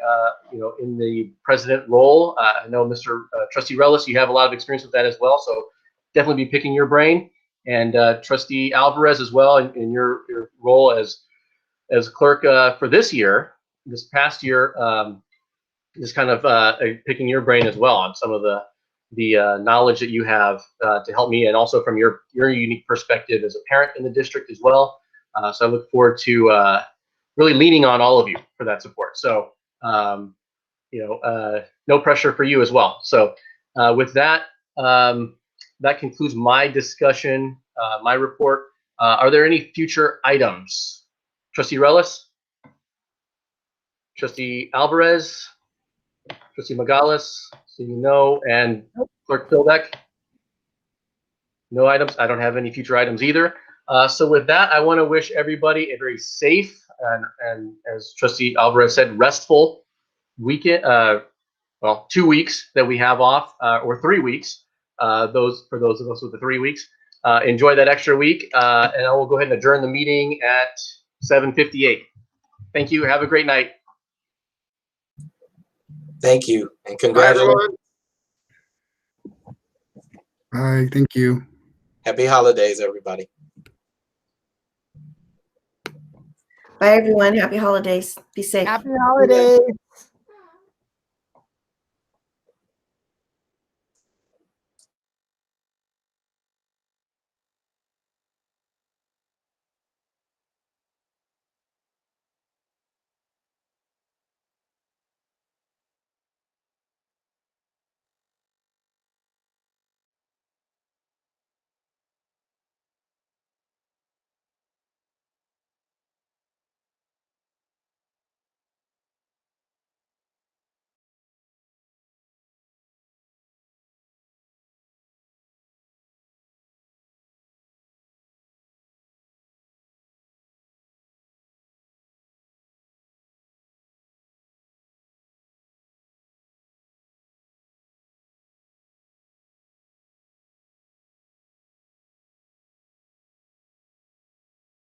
in the president role. I know Mr. Trustee Rellis, you have a lot of experience with that as well, so definitely be picking your brain. And Trustee Alvarez as well, in your role as clerk for this past year, just kind of picking your brain as well on some of the knowledge that you have to help me, and also from your unique perspective as a parent in the district as well. So I look forward to really leaning on all of you for that support. So no pressure for you as well. So with that, that concludes my discussion, my report. Are there any future items? Trustee Rellis? Trustee Alvarez? Trustee Magalis? Seeing no. And Clerk Philbeck? No items. I don't have any future items either. So with that, I want to wish everybody a very safe and as Trustee Alvarez said, restful weekend. Well, 2 weeks that we have off, or 3 weeks. For those of us with the 3 weeks, enjoy that extra week. And I will go ahead and adjourn the meeting at 7:58. Thank you. Have a great night. Thank you, and Bye, congratulations. Bye. Thank you. Happy holidays, everybody. Bye, everyone. Happy holidays. Be safe. Happy holidays.